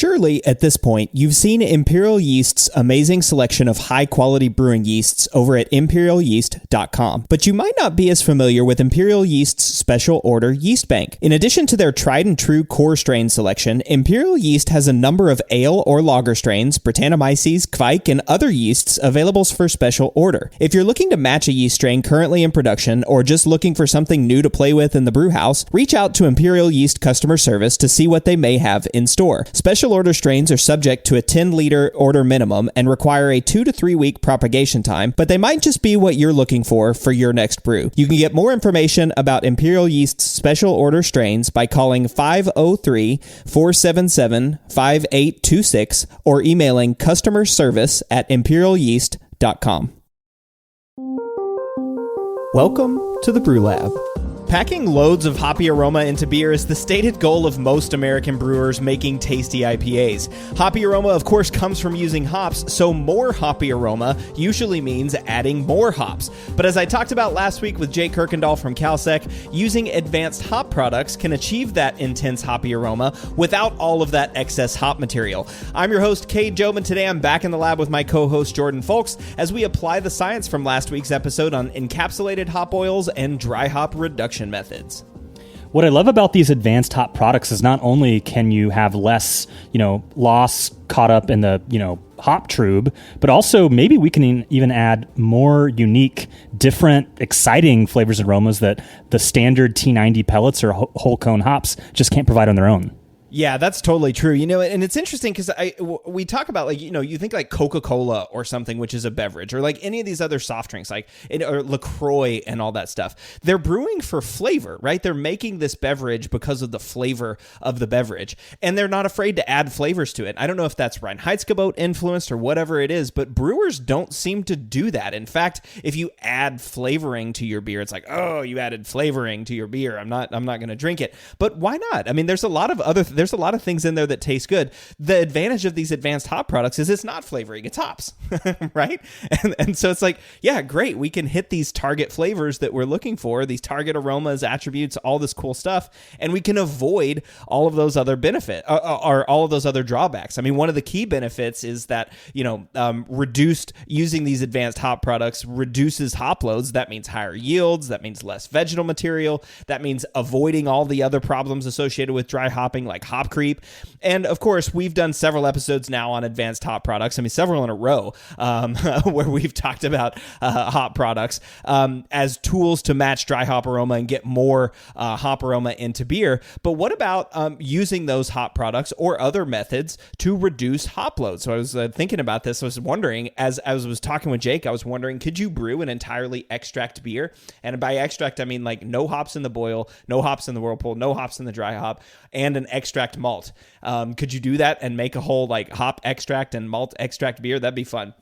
Surely, at this point, you've seen Imperial Yeast's amazing selection of high-quality brewing yeasts over at imperialyeast.com, but you might not be as familiar with Imperial Yeast's special order yeast bank. In addition to their tried-and-true core strain selection, Imperial Yeast has a number of ale or lager strains, Brettanomyces, Kveik, and other yeasts available for special order. If you're looking to match a yeast strain currently in production, or just looking for something new to play with in the brew house, reach out to Imperial Yeast customer service to see what they may have in store. Special order strains are subject to a 10-liter order minimum and require a 2 to 3 week propagation time, but they might just be what you're looking for your next brew. You can get more information about Imperial Yeast's special order strains by calling 503-477-5826 or emailing customerservice@imperialyeast.com. Welcome to the Brew Lab. Packing loads of hoppy aroma into beer is the stated goal of most American brewers making tasty IPAs. Hoppy aroma, of course, comes from using hops, so more hoppy aroma usually means adding more hops. But as I talked about last week with Jake Kirkendall from CalSec, using advanced hop products can achieve that intense hoppy aroma without all of that excess hop material. I'm your host, Cade Job, and today I'm back in the lab with my co-host, Jordan Folks, as we apply the science from last week's episode on encapsulated hop oils and dry hop reduction methods. What I love about these advanced hop products is not only can you have less, loss caught up in the, hop tube, but also maybe we can even add more unique, different, exciting flavors and aromas that the standard T90 pellets or whole cone hops just can't provide on their own. Yeah, that's totally true. And it's interesting because we talk about you think like Coca-Cola or something, which is a beverage, or like any of these other soft drinks, or LaCroix and all that stuff. They're brewing for flavor, right? They're making this beverage because of the flavor of the beverage, and they're not afraid to add flavors to it. I don't know if that's Reinheitsgebot influenced or whatever it is, but brewers don't seem to do that. In fact, if you add flavoring to your beer, it's like, oh, you added flavoring to your beer. I'm not going to drink it. But why not? I mean, there's a lot of things in there that taste good. The advantage of these advanced hop products is it's not flavoring, it's hops, right? And so it's like, yeah, great. We can hit these target flavors that we're looking for, these target aromas, attributes, all this cool stuff, and we can avoid all of those other or all of those other drawbacks. I mean, one of the key benefits is that, reduced using these advanced hop products reduces hop loads. That means higher yields. That means less vegetal material. That means avoiding all the other problems associated with dry hopping, like hop creep. And of course, we've done several episodes now on advanced hop products. I mean, several in a row where we've talked about hop products as tools to match dry hop aroma and get more hop aroma into beer. But what about using those hop products or other methods to reduce hop load? So I was thinking about this. I was wondering, as I was talking with Jake, I was wondering, could you brew an entirely extract beer? And by extract, I mean like no hops in the boil, no hops in the whirlpool, no hops in the dry hop, and an extract malt. Could you do that and make a whole hop extract and malt extract beer? That'd be fun.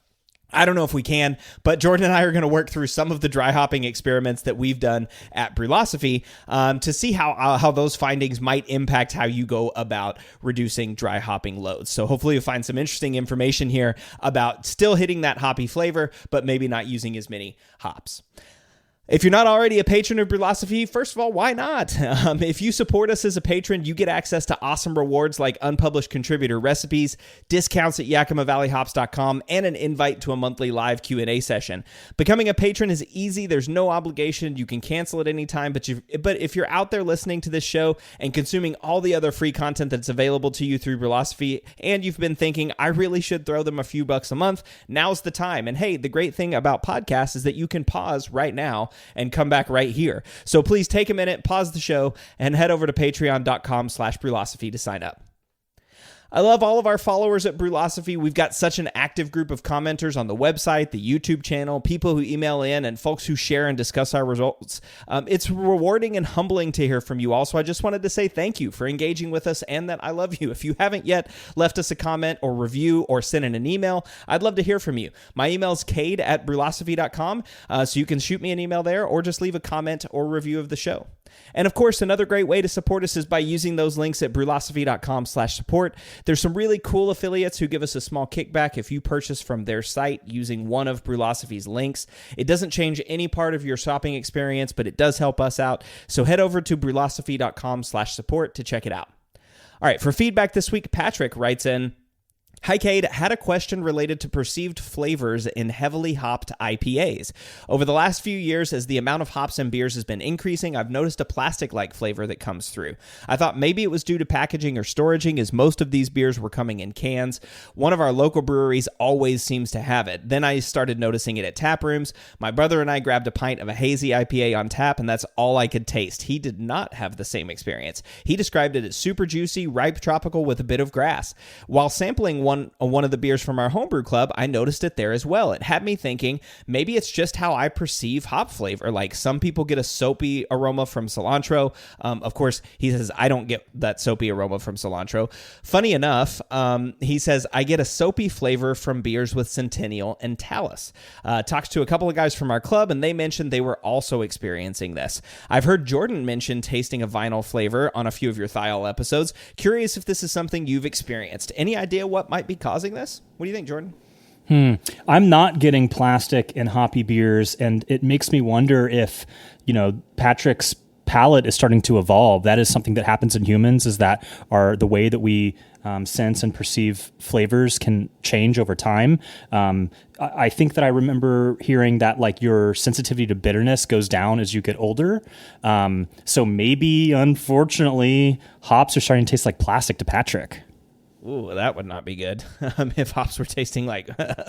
I don't know if we can, but Jordan and I are going to work through some of the dry hopping experiments that we've done at Brülosophy to see how those findings might impact how you go about reducing dry hopping loads. So hopefully you'll find some interesting information here about still hitting that hoppy flavor, but maybe not using as many hops. If you're not already a patron of Brülosophy, first of all, why not? If you support us as a patron, you get access to awesome rewards like unpublished contributor recipes, discounts at YakimaValleyHops.com, and an invite to a monthly live Q&A session. Becoming a patron is easy. There's no obligation. You can cancel at any time. But if you're out there listening to this show and consuming all the other free content that's available to you through Brülosophy, and you've been thinking, I really should throw them a few bucks a month, now's the time. And hey, the great thing about podcasts is that you can pause right now and come back right here. So please take a minute, pause the show, and head over to patreon.com/Brülosophy to sign up. I love all of our followers at Brülosophy. We've got such an active group of commenters on the website, the YouTube channel, people who email in, and folks who share and discuss our results. It's rewarding and humbling to hear from you all, so I just wanted to say thank you for engaging with us and that I love you. If you haven't yet left us a comment or review or sent in an email, I'd love to hear from you. My email is cade@brülosophy.com, so you can shoot me an email there or just leave a comment or review of the show. And of course, another great way to support us is by using those links at brülosophy.com/support. There's some really cool affiliates who give us a small kickback if you purchase from their site using one of Brülosophy's links. It doesn't change any part of your shopping experience, but it does help us out. So head over to brülosophy.com/support to check it out. All right, for feedback this week, Patrick writes in, "Hi, Cade. Had a question related to perceived flavors in heavily hopped IPAs. Over the last few years, as the amount of hops in beers has been increasing, I've noticed a plastic-like flavor that comes through. I thought maybe it was due to packaging or storaging, as most of these beers were coming in cans. One of our local breweries always seems to have it. Then I started noticing it at tap rooms. My brother and I grabbed a pint of a hazy IPA on tap, and that's all I could taste. He did not have the same experience. He described it as super juicy, ripe tropical with a bit of grass. While sampling one of the beers from our homebrew club, I noticed it there as well. It had me thinking maybe it's just how I perceive hop flavor. Like some people get a soapy aroma from cilantro. Of course, he says, I don't get that soapy aroma from cilantro. Funny enough, he says, I get a soapy flavor from beers with Centennial and Talus. Talks to a couple of guys from our club, and they mentioned they were also experiencing this. I've heard Jordan mention tasting a vinyl flavor on a few of your Thiol episodes. Curious if this is something you've experienced. Any idea what might be causing this? What do you think, Jordan? I'm not getting plastic in hoppy beers, and it makes me wonder if, Patrick's palate is starting to evolve. That is something that happens in humans, is that the way that we sense and perceive flavors can change over time. I think that I remember hearing that your sensitivity to bitterness goes down as you get older. So maybe, unfortunately, hops are starting to taste like plastic to Patrick. Ooh, that would not be good if hops were tasting like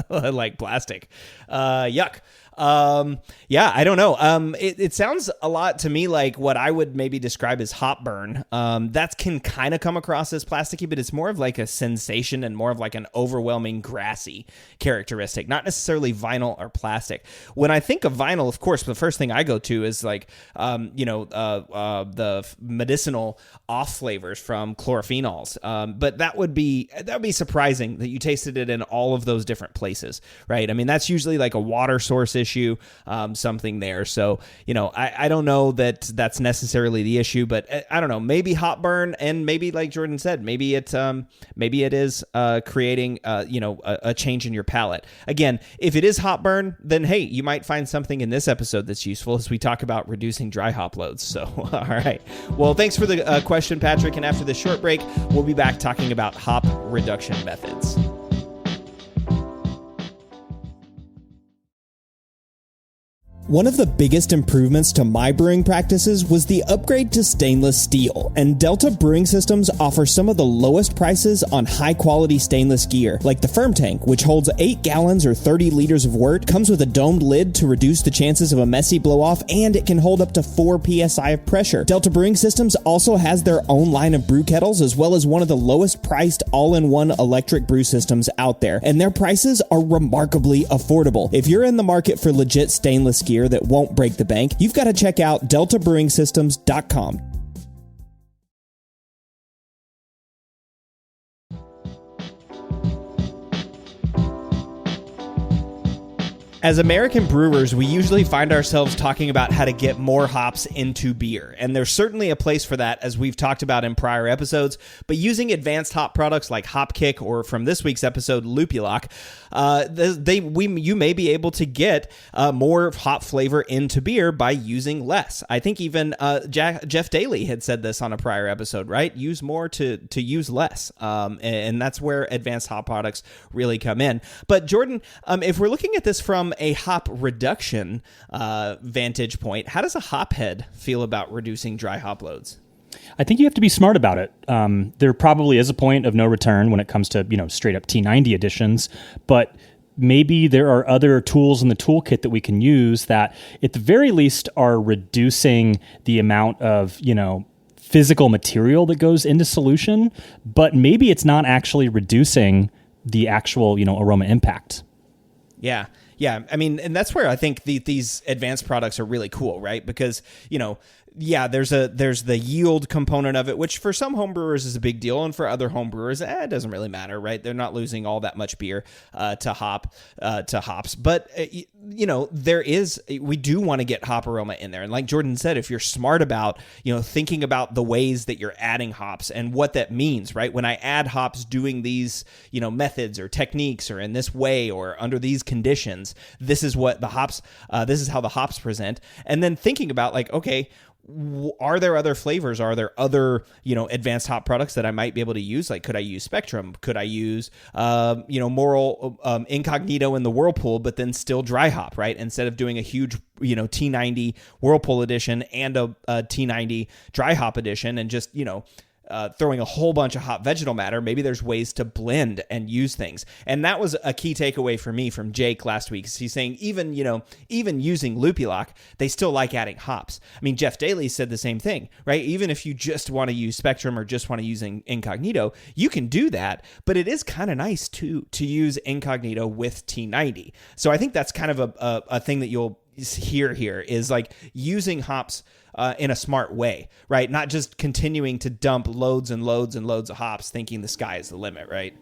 like plastic. Yuck. Yeah, I don't know. It sounds a lot to me like what I would maybe describe as hop burn. That can kind of come across as plasticky, but it's more of like a sensation and more of like an overwhelming grassy characteristic, not necessarily vinyl or plastic. When I think of vinyl, of course, the first thing I go to is like, the medicinal off flavors from chlorophenols. But that would be surprising that you tasted it in all of those different places, right? I mean, that's usually like a water source issue, something there. So, I don't know that that's necessarily the issue, but I don't know, maybe hop burn, and maybe like Jordan said, maybe it is creating, a change in your palate. Again, if it is hop burn, then hey, you might find something in this episode that's useful as we talk about reducing dry hop loads. So, all right. Well, thanks for the question, Patrick. And after this short break, we'll be back talking about hop reduction methods. One of the biggest improvements to my brewing practices was the upgrade to stainless steel, and Delta Brewing Systems offers some of the lowest prices on high-quality stainless gear, like the Firm Tank, which holds 8 gallons or 30 liters of wort, comes with a domed lid to reduce the chances of a messy blow-off, and it can hold up to 4 psi of pressure. Delta Brewing Systems also has their own line of brew kettles, as well as one of the lowest-priced all-in-one electric brew systems out there, and their prices are remarkably affordable. If you're in the market for legit stainless gear that won't break the bank, you've got to check out deltabrewingsystems.com. As American brewers, we usually find ourselves talking about how to get more hops into beer, and there's certainly a place for that, as we've talked about in prior episodes, but using advanced hop products like Hopkick, or from this week's episode, Loopylock, you may be able to get more hop flavor into beer by using less. I think even Jeff Daly had said this on a prior episode, right? Use more to use less, and that's where advanced hop products really come in. But Jordan, if we're looking at this from a hop reduction vantage point, how does a hop head feel about reducing dry hop loads? I think you have to be smart about it. There probably is a point of no return when it comes to straight up T90 additions, but maybe there are other tools in the toolkit that we can use that at the very least are reducing the amount of physical material that goes into solution, but maybe it's not actually reducing the actual aroma impact. Yeah. I mean, and that's where I think these advanced products are really cool, right? Because, there's the yield component of it, which for some homebrewers is a big deal, and for other homebrewers, it doesn't really matter, right? They're not losing all that much beer to hops, but we do want to get hop aroma in there, and like Jordan said, if you're smart about thinking about the ways that you're adding hops and what that means, right? When I add hops, doing these methods or techniques, or in this way, or under these conditions, this is what the hops, this is how the hops present, and then thinking about like, okay, are there other flavors? Are there other, advanced hop products that I might be able to use? Like, could I use Spectrum? Could I use, Moral Incognito in the Whirlpool, but then still dry hop, right? Instead of doing a huge, T90 Whirlpool edition and a T90 dry hop edition and just, throwing a whole bunch of hop vegetal matter, maybe there's ways to blend and use things. And that was a key takeaway for me from Jake last week. He's saying even using Loopy-Lock, they still like adding hops. I mean, Jeff Daly said the same thing, right? Even if you just want to use Spectrum or just want to use Incognito, you can do that, but it is kind of nice to use Incognito with T90. So I think that's kind of a thing that you'll hear here is like using hops in a smart way, right? Not just continuing to dump loads and loads and loads of hops thinking the sky is the limit, right?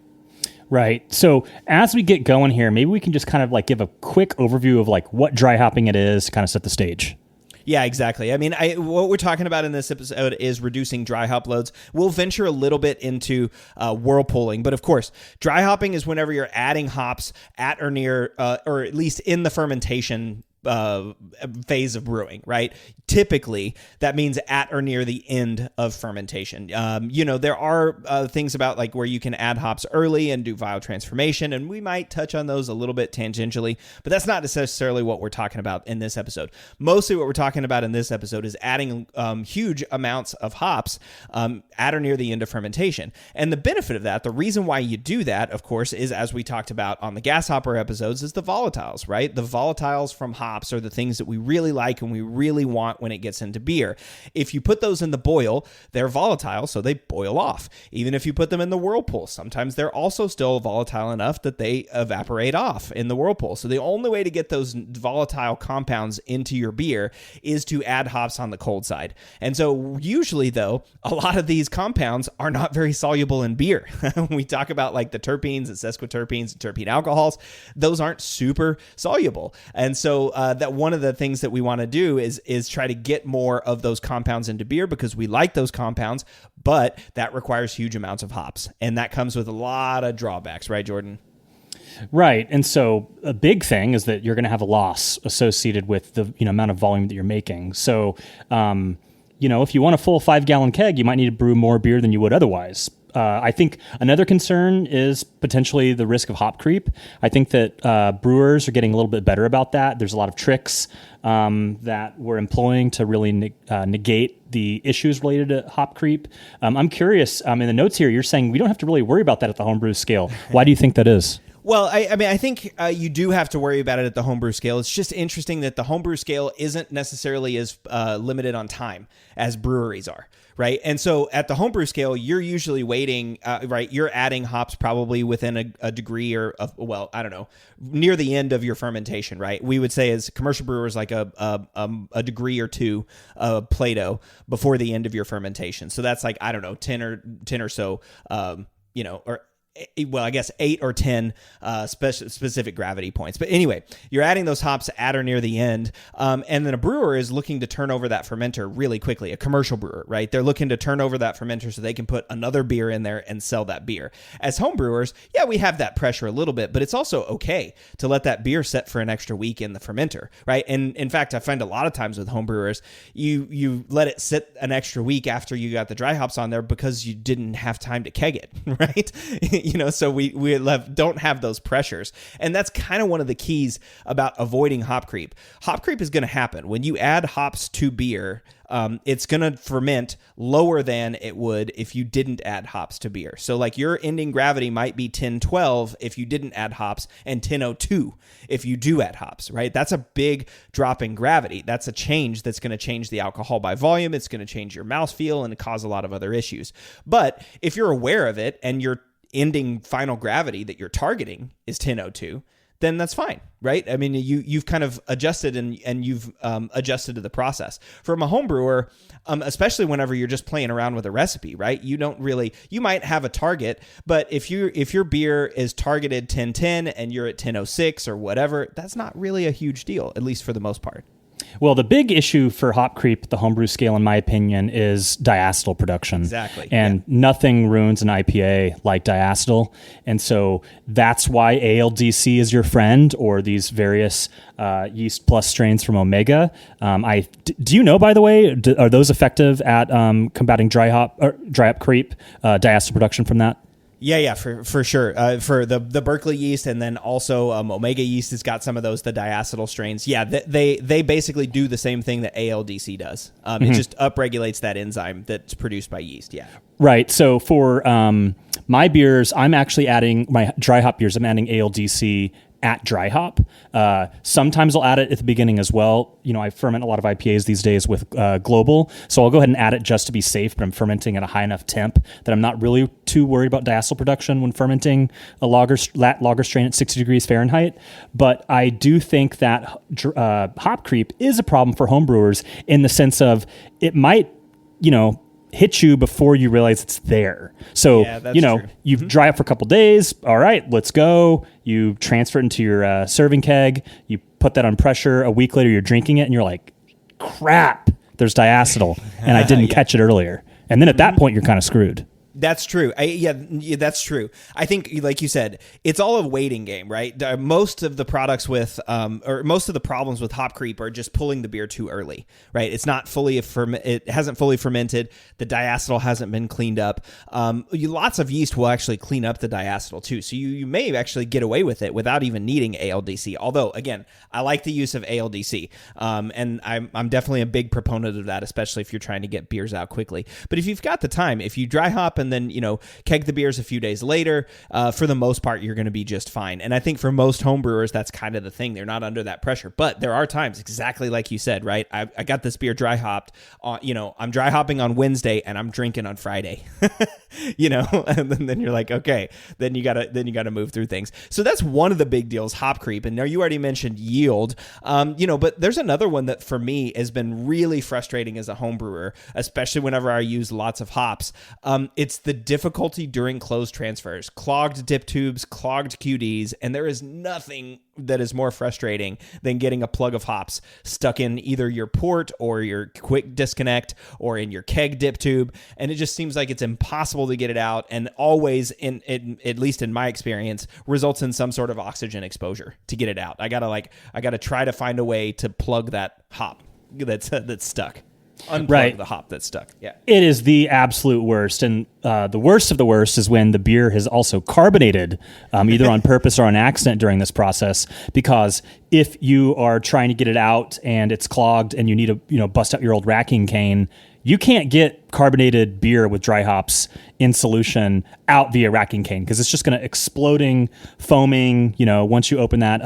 Right. So as we get going here, maybe we can just kind of like give a quick overview of like what dry hopping it is to kind of set the stage. Yeah, exactly. I mean, what we're talking about in this episode is reducing dry hop loads. We'll venture a little bit into whirlpooling, but of course, dry hopping is whenever you're adding hops at or near, or at least in the fermentation phase of brewing, right? Typically, that means at or near the end of fermentation. There are things about like where you can add hops early and do vial transformation, and we might touch on those a little bit tangentially, but that's not necessarily what we're talking about in this episode. Mostly what we're talking about in this episode is adding huge amounts of hops at or near the end of fermentation. And the benefit of that, the reason why you do that, of course, is as we talked about on the gas hopper episodes, is the volatiles, right? The volatiles from hops are the things that we really like and we really want when it gets into beer. If you put those in the boil, they're volatile, so they boil off. Even if you put them in the whirlpool, sometimes they're also still volatile enough that they evaporate off in the whirlpool. So the only way to get those volatile compounds into your beer is to add hops on the cold side. And so usually, though, a lot of these compounds are not very soluble in beer. When we talk about like the terpenes and sesquiterpenes and terpene alcohols, those aren't super soluble. And so that one of the things that we want to do is try to get more of those compounds into beer because we like those compounds, but that requires huge amounts of hops. And that comes with a lot of drawbacks, right, Jordan? Right. And so a big thing is that you're going to have a loss associated with the amount of volume that you're making. So, if you want a full 5-gallon keg, you might need to brew more beer than you would otherwise. I think another concern is potentially the risk of hop creep. I think that brewers are getting a little bit better about that. There's a lot of tricks that we're employing to really negate the issues related to hop creep. I'm curious, in the notes here, you're saying we don't have to really worry about that at the homebrew scale. Why do you think that is? Well, I think you do have to worry about it at the homebrew scale. It's just interesting that the homebrew scale isn't necessarily as limited on time as breweries are, right? And so at the homebrew scale, you're usually waiting, right? You're adding hops probably within a degree or, I don't know, near the end of your fermentation, right? We would say as commercial brewers, like a degree or two of Plato before the end of your fermentation. So that's like, I don't know, 10 or so, or I guess 8 or 10 specific gravity points. But anyway, you're adding those hops at or near the end. And then a brewer is looking to turn over that fermenter really quickly, a commercial brewer, right? They're looking to turn over that fermenter so they can put another beer in there and sell that beer. As home brewers, yeah, we have that pressure a little bit, but it's also okay to let that beer set for an extra week in the fermenter, right? And in fact, I find a lot of times with home brewers, you let it sit an extra week after you got the dry hops on there because you didn't have time to keg it, right? So we don't have those pressures. And that's kind of one of the keys about avoiding hop creep. Hop creep is going to happen. When you add hops to beer, it's going to ferment lower than it would if you didn't add hops to beer. So like your ending gravity might be 1012 if you didn't add hops and 1002 if you do add hops, right? That's a big drop in gravity. That's a change that's going to change the alcohol by volume. It's going to change your mouthfeel and cause a lot of other issues. But if you're aware of it and your ending final gravity that you're targeting is 1002, then that's fine, right? I mean, you've kind of adjusted and you've adjusted to the process. From a home brewer, especially whenever you're just playing around with a recipe, right? You might have a target, but if your beer is targeted 1010 and you're at 1006 or whatever, that's not really a huge deal, at least for the most part. Well, the big issue for hop creep at the homebrew scale, in my opinion, is diacetyl production. Exactly. And nothing ruins an IPA like diacetyl. And so that's why ALDC is your friend, or these various yeast plus strains from Omega. Do you know, by the way, are those effective at combating dry hop creep, diacetyl production from that? Yeah, for sure. For the Berkeley yeast, and then also Omega yeast has got some of those, the diacetyl strains. Yeah, they basically do the same thing that ALDC does. It just upregulates that enzyme that's produced by yeast. Yeah. Right. So for my beers, I'm actually adding my dry hop beers. I'm adding ALDC at dry hop. Sometimes I'll add it at the beginning as well. I ferment a lot of IPAs these days with Global, so I'll go ahead and add it just to be safe, but I'm fermenting at a high enough temp that I'm not really too worried about diacetyl production when fermenting a lager strain at 60 degrees Fahrenheit. But I do think that hop creep is a problem for homebrewers in the sense of it might, hit you before you realize it's there. So, true. You dry up for a couple days. All right, let's go. You transfer it into your serving keg. You put that on pressure. A week later, you're drinking it, and you're like, crap, there's diacetyl, and I didn't catch it earlier. And then at that point, you're kind of screwed. That's true. That's true. I think, like you said, it's all a waiting game, right? Most of the products with, or most of the problems with hop creep are just pulling the beer too early, right? It's not it hasn't fully fermented. The diacetyl hasn't been cleaned up. Lots of yeast will actually clean up the diacetyl too. So you may actually get away with it without even needing ALDC. Although, again, I like the use of ALDC. And I'm definitely a big proponent of that, especially if you're trying to get beers out quickly. But if you've got the time, if you dry hop and then, keg the beers a few days later, for the most part, you're going to be just fine. And I think for most homebrewers, that's kind of the thing. They're not under that pressure. But there are times, exactly like you said, right? I got this beer dry hopped. I'm dry hopping on Wednesday and I'm drinking on Friday. And then you're like, okay, then you gotta move through things. So that's one of the big deals, hop creep. And now you already mentioned yield, but there's another one that for me has been really frustrating as a homebrewer, especially whenever I use lots of hops. It's the difficulty during closed transfers, clogged dip tubes, clogged QDs, and there is nothing that is more frustrating than getting a plug of hops stuck in either your port or your quick disconnect or in your keg dip tube, and it just seems like it's impossible to get it out, and always, at least in my experience, results in some sort of oxygen exposure to get it out. I gotta try to find a way to plug that hop that's stuck. Unplug the hop that's stuck. Yeah, it is the absolute worst, and the worst of the worst is when the beer has also carbonated, either on purpose or on accident during this process. Because if you are trying to get it out and it's clogged, and you need to bust out your old racking cane, you can't get carbonated beer with dry hops in solution out via racking cane, because it's just going to exploding, foaming. Once you open that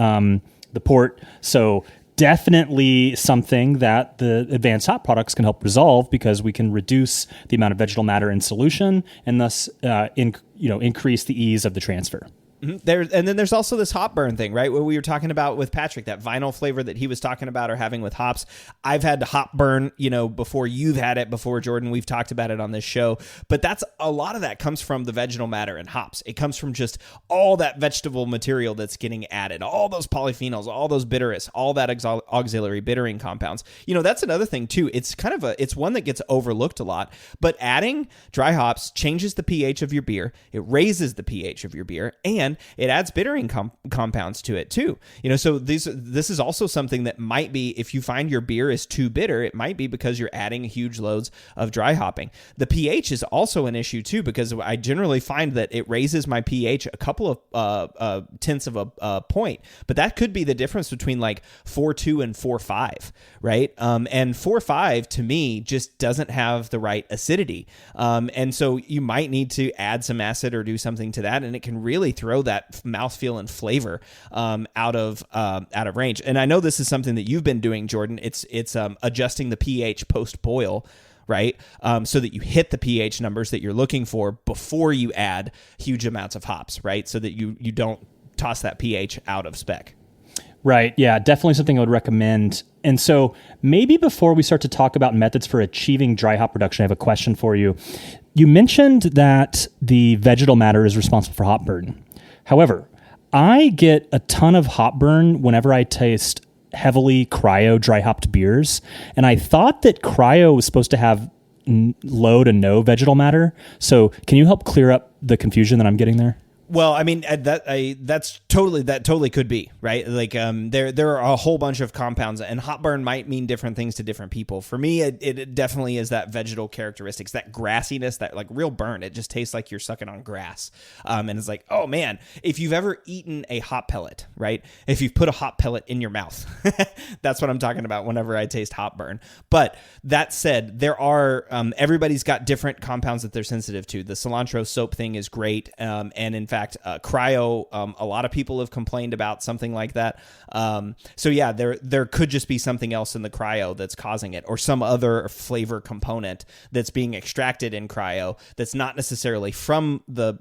the port. So definitely something that the advanced hop products can help resolve, because we can reduce the amount of vegetal matter in solution and thus increase the ease of the transfer. And then there's also this hop burn thing, right? What we were talking about with Patrick, that vinyl flavor that he was talking about or having with hops. I've had hop burn, before you've had it before, Jordan. We've talked about it on this show. But that's a lot of that comes from the vegetal matter in hops. It comes from just all that vegetable material that's getting added, all those polyphenols, all those bitterists, all that auxiliary bittering compounds. That's another thing too. It's kind of it's one that gets overlooked a lot. But adding dry hops changes the pH of your beer. It raises the pH of your beer, and it adds bittering compounds to it too. So this is also something that might be, if you find your beer is too bitter, it might be because you're adding huge loads of dry hopping. The pH is also an issue too, because I generally find that it raises my pH a couple of tenths of a point, but that could be the difference between like 4.2 and 4.5, right? And 4.5 to me just doesn't have the right acidity. And so you might need to add some acid or do something to that, and it can really throw that mouthfeel and flavor out of range. And I know this is something that you've been doing, Jordan. It's adjusting the pH post boil, right? So that you hit the pH numbers that you're looking for before you add huge amounts of hops, right? So that you don't toss that pH out of spec. Right. Yeah, definitely something I would recommend. And so maybe before we start to talk about methods for achieving dry hop production, I have a question for you. You mentioned that the vegetal matter is responsible for hop burn. However, I get a ton of hop burn whenever I taste heavily cryo dry hopped beers, and I thought that cryo was supposed to have low to no vegetal matter. So can you help clear up the confusion that I'm getting there? Well, I mean that totally could be right. Like there are a whole bunch of compounds, and hop burn might mean different things to different people. For me, it definitely is that vegetal characteristics, that grassiness, that like real burn. It just tastes like you're sucking on grass, and it's like, oh man, if you've ever eaten a hop pellet, right? If you've put a hop pellet in your mouth, that's what I'm talking about whenever I taste hop burn. But that said, there are everybody's got different compounds that they're sensitive to. The cilantro soap thing is great, and in fact, cryo, a lot of people have complained about something like that. So yeah, there could just be something else in the cryo that's causing it, or some other flavor component that's being extracted in cryo that's not necessarily from the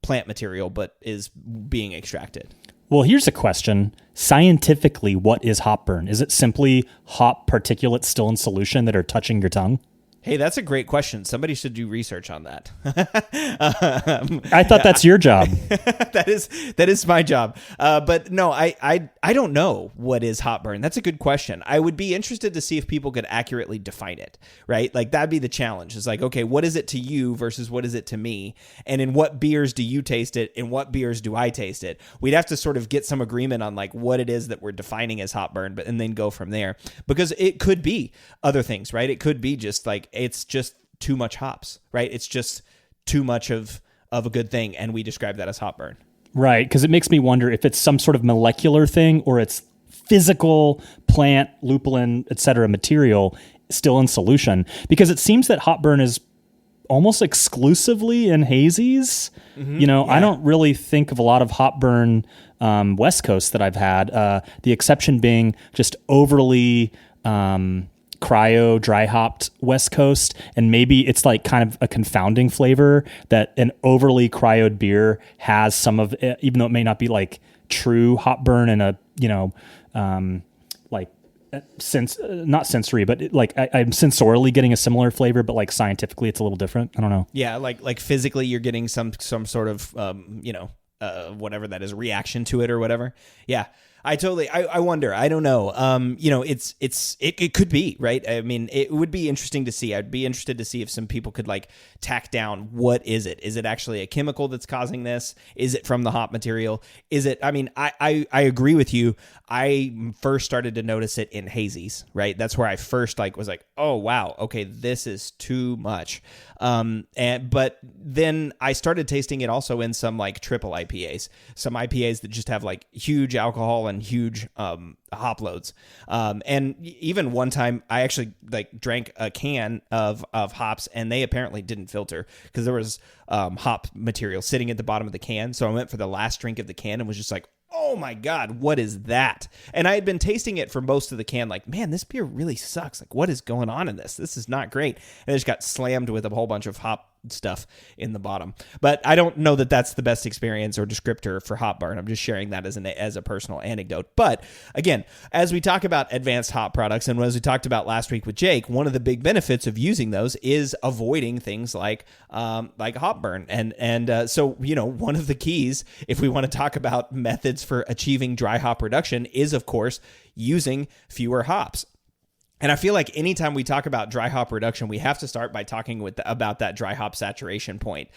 plant material, but is being extracted. Well, here's a question. Scientifically, what is hop burn? Is it simply hop particulates still in solution that are touching your tongue? Hey, that's a great question. Somebody should do research on that. I thought that's your job. that is my job. But no, I don't know what is hop burn. That's a good question. I would be interested to see if people could accurately define it, right? Like that'd be the challenge. It's like, okay, what is it to you versus what is it to me? And in what beers do you taste it? In what beers do I taste it? We'd have to sort of get some agreement on like what it is that we're defining as hop burn, and then go from there, because it could be other things, right? It could be just like, it's just too much hops, right? It's just too much of a good thing, and we describe that as hop burn. Right, because it makes me wonder if it's some sort of molecular thing or it's physical plant, lupulin, etc. material still in solution. Because it seems that hop burn is almost exclusively in hazies. Mm-hmm, yeah. I don't really think of a lot of hop burn West Coast that I've had. The exception being just overly cryo dry hopped West Coast, and maybe it's like kind of a confounding flavor that an overly cryoed beer has some of it, even though it may not be like true hop burn in a like sense, not sensory, but I'm sensorially getting a similar flavor, but like scientifically it's a little different. I don't know. Yeah, like physically you're getting some sort of whatever that is, reaction to it or whatever. Yeah. I wonder. I don't know. It could be, right? I mean, it would be interesting to see. I'd be interested to see if some people could like tack down, what is it? Is it actually a chemical that's causing this? Is it from the hop material? Is it, I mean, I agree with you. I first started to notice it in hazies, right? That's where I first was like, oh wow, okay, this is too much. But then I started tasting it also in some like triple IPAs, some IPAs that just have like huge alcohol and huge hop loads. And even one time I actually like drank a can of hops, and they apparently didn't filter because there was hop material sitting at the bottom of the can. So I went for the last drink of the can and was just like, oh my God, what is that? And I had been tasting it for most of the can, like, man, this beer really sucks. Like, what is going on in this? This is not great. And I just got slammed with a whole bunch of hop stuff in the bottom. But I don't know that that's the best experience or descriptor for hop burn. I'm just sharing that as a personal anecdote. But again, as we talk about advanced hop products, and as we talked about last week with Jake, one of the big benefits of using those is avoiding things like hop burn. And so, one of the keys, if we want to talk about methods for achieving dry hop reduction, is of course using fewer hops. And I feel like anytime we talk about dry hop reduction, we have to start by talking about that dry hop saturation point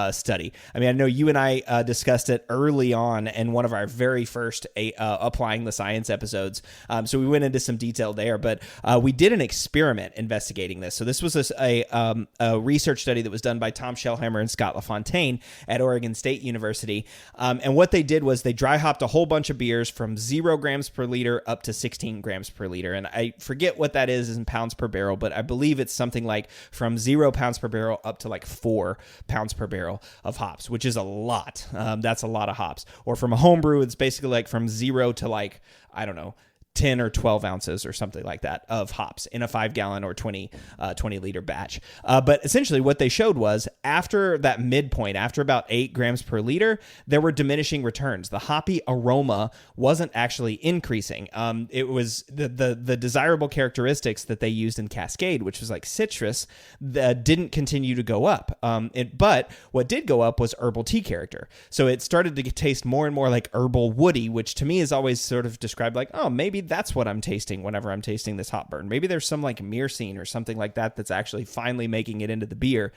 study. I mean, I know you and I discussed it early on in one of our very first Applying the Science episodes. So we went into some detail there, but we did an experiment investigating this. So this was a research study that was done by Tom Shellhammer and Scott LaFontaine at Oregon State University. And what they did was they dry hopped a whole bunch of beers from 0 grams per liter up to 16 grams per liter. And I forget what that is in pounds per barrel, but I believe it's something like from 0 pounds per barrel up to like 4 pounds per barrel of hops, which is a lot. That's a lot of hops. Or from a homebrew, it's basically like from 0 to like, I don't know, 10 or 12 ounces or something like that of hops in a 5-gallon or 20 liter batch. But essentially what they showed was after that midpoint, after about 8 grams per liter, there were diminishing returns. The hoppy aroma wasn't actually increasing. It was the desirable characteristics that they used in Cascade, which was like citrus, that didn't continue to go up. But what did go up was herbal tea character. So it started to taste more and more like herbal woody, which to me is always sort of described like, oh, maybe maybe that's what I'm tasting whenever I'm tasting this hop burn. Maybe there's some like myrcene or something like that that's actually finally making it into the beer.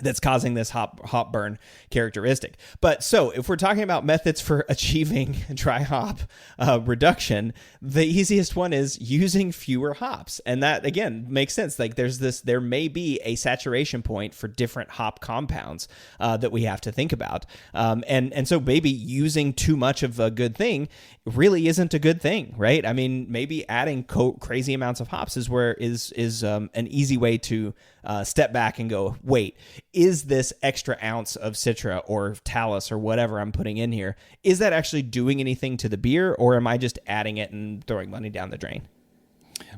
That's causing this hop burn characteristic. But so if we're talking about methods for achieving dry hop reduction, the easiest one is using fewer hops. And that, again, makes sense. Like there may be a saturation point for different hop compounds that we have to think about. And so maybe using too much of a good thing really isn't a good thing, right? I mean, maybe adding crazy amounts of hops is an easy way to step back and go, wait, is this extra ounce of Citra or Talus or whatever I'm putting in here, is that actually doing anything to the beer, or am I just adding it and throwing money down the drain?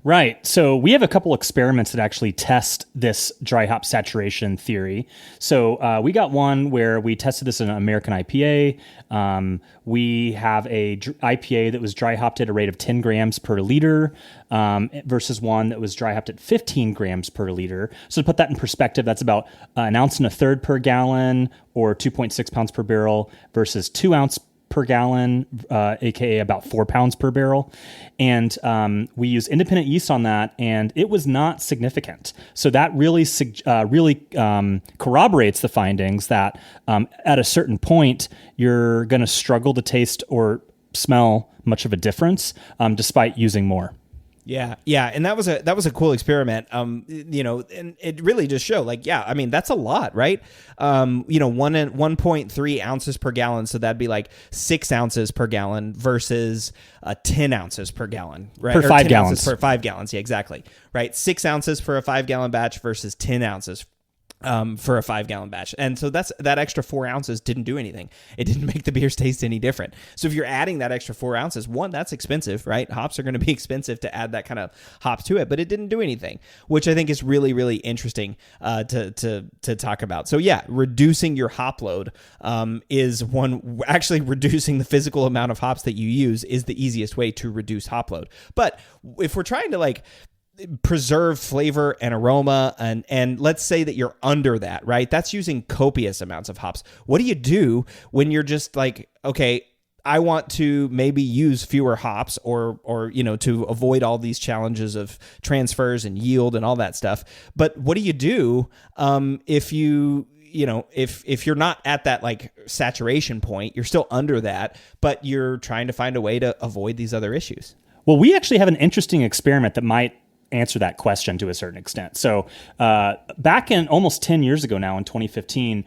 Right. So we have a couple experiments that actually test this dry hop saturation theory. So we got one where we tested this in an American IPA. We have a IPA that was dry hopped at a rate of 10 grams per liter versus one that was dry hopped at 15 grams per liter. So to put that in perspective, that's about an ounce and a third per gallon, or 2.6 pounds per barrel, versus 2 ounce per gallon, aka about 4 pounds per barrel. And we use independent yeast on that, and it was not significant. So that really corroborates the findings that at a certain point, you're going to struggle to taste or smell much of a difference despite using more. Yeah, and that was a cool experiment. And it really just showed, like, yeah, I mean, that's a lot, right? 1.3 ounces per gallon, so that'd be like 6 ounces per gallon versus 10 ounces per gallon, right? Per 5 gallons. Per 5 gallons, yeah, exactly, right? 6 ounces for a 5 gallon batch versus 10 ounces for a 5 gallon batch. And so that extra 4 ounces didn't do anything. It didn't make the beers taste any different. So if you're adding that extra 4 ounces, one, that's expensive, right? Hops are going to be expensive to add that kind of hops to it, but it didn't do anything, which I think is really, really interesting to talk about. So yeah, reducing your hop load is one. Actually, reducing the physical amount of hops that you use is the easiest way to reduce hop load. But if we're trying to preserve flavor and aroma, and let's say that you're under that, right? That's using copious amounts of hops. What do you do when you're just like, okay, I want to maybe use fewer hops or to avoid all these challenges of transfers and yield and all that stuff. But what do you do if you're not at that like saturation point, you're still under that, but you're trying to find a way to avoid these other issues? Well, we actually have an interesting experiment that might answer that question to a certain extent. So back in almost 10 years ago now, in 2015,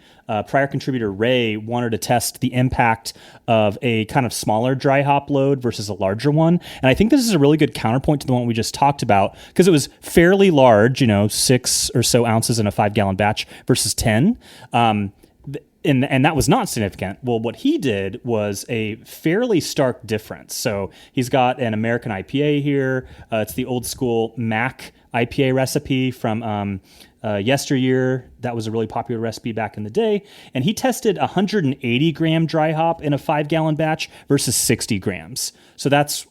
prior contributor Ray wanted to test the impact of a kind of smaller dry hop load versus a larger one. And I think this is a really good counterpoint to the one we just talked about, because it was fairly large, 6 or so ounces in a 5 gallon batch versus 10. And that was not significant. Well, what he did was a fairly stark difference. So he's got an American IPA here. It's the old school Mac IPA recipe from yesteryear. That was a really popular recipe back in the day. And he tested 180 gram dry hop in a 5 gallon batch versus 60 grams. So that's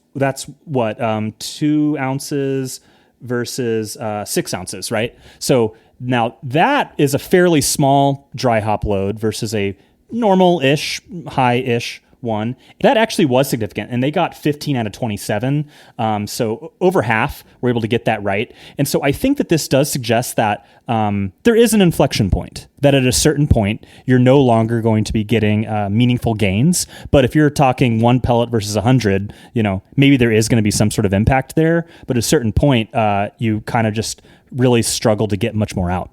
what, 2 ounces versus 6 ounces, right? So now that is a fairly small dry hop load versus a normal-ish, high-ish one. That actually was significant, and they got 15 out of 27. So over half were able to get that right. And so I think that this does suggest that there is an inflection point, that at a certain point, you're no longer going to be getting meaningful gains. But if you're talking 1 pellet versus 100, maybe there is going to be some sort of impact there. But at a certain point, you kind of just really struggle to get much more out.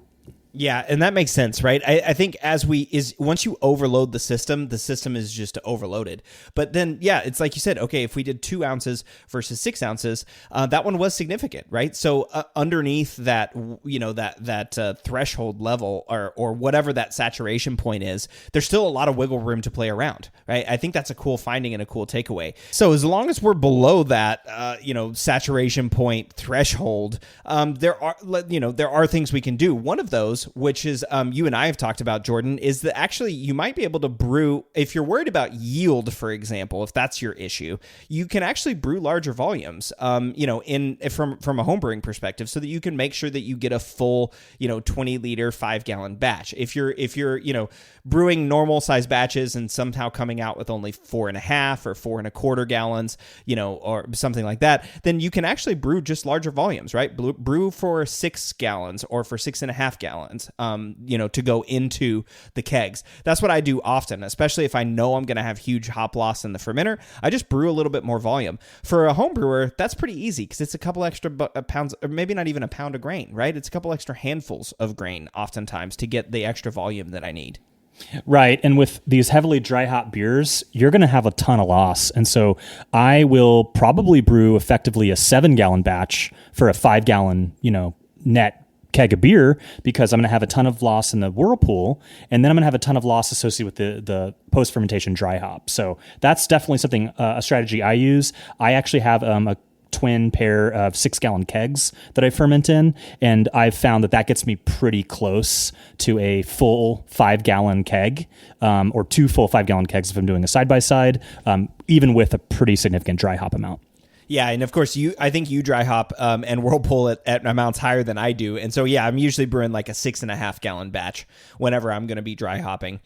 Yeah, and that makes sense, right? I think once you overload the system is just overloaded. But then, yeah, it's like you said, okay, if we did 2 ounces versus 6 ounces, that one was significant, right? So underneath that, that threshold level or whatever that saturation point is, there's still a lot of wiggle room to play around, right? I think that's a cool finding and a cool takeaway. So as long as we're below that, saturation point threshold, there are things we can do. One of those those, which is you and I have talked about, Jordan, is that actually you might be able to brew, if you're worried about yield, for example, if that's your issue, you can actually brew larger volumes, from a home brewing perspective, so that you can make sure that you get a full, 20 liter, 5-gallon batch. If you're brewing normal size batches and somehow coming out with only 4.5 or 4.25 gallons, or something like that, then you can actually brew just larger volumes, right? Brew for 6 gallons or for 6.5 gallons, to go into the kegs. That's what I do often, especially if I know I'm going to have huge hop loss in the fermenter. I just brew a little bit more volume. For a home brewer, that's pretty easy because it's a couple extra pounds, or maybe not even a pound of grain, right? It's a couple extra handfuls of grain oftentimes to get the extra volume that I need. Right. And with these heavily dry hop beers, you're going to have a ton of loss. And so I will probably brew effectively a 7-gallon batch for a 5-gallon, net keg of beer, because I'm going to have a ton of loss in the whirlpool, and then I'm going to have a ton of loss associated with the post-fermentation dry hop. So that's definitely something, a strategy I use. I actually have a twin pair of 6-gallon kegs that I ferment in, and I've found that gets me pretty close to a full 5-gallon keg, or 2 full 5-gallon kegs if I'm doing a side-by-side, even with a pretty significant dry hop amount. Yeah, and of course, I think you dry hop and whirlpool at amounts higher than I do. And so, yeah, I'm usually brewing like a 6.5-gallon batch whenever I'm going to be dry hopping.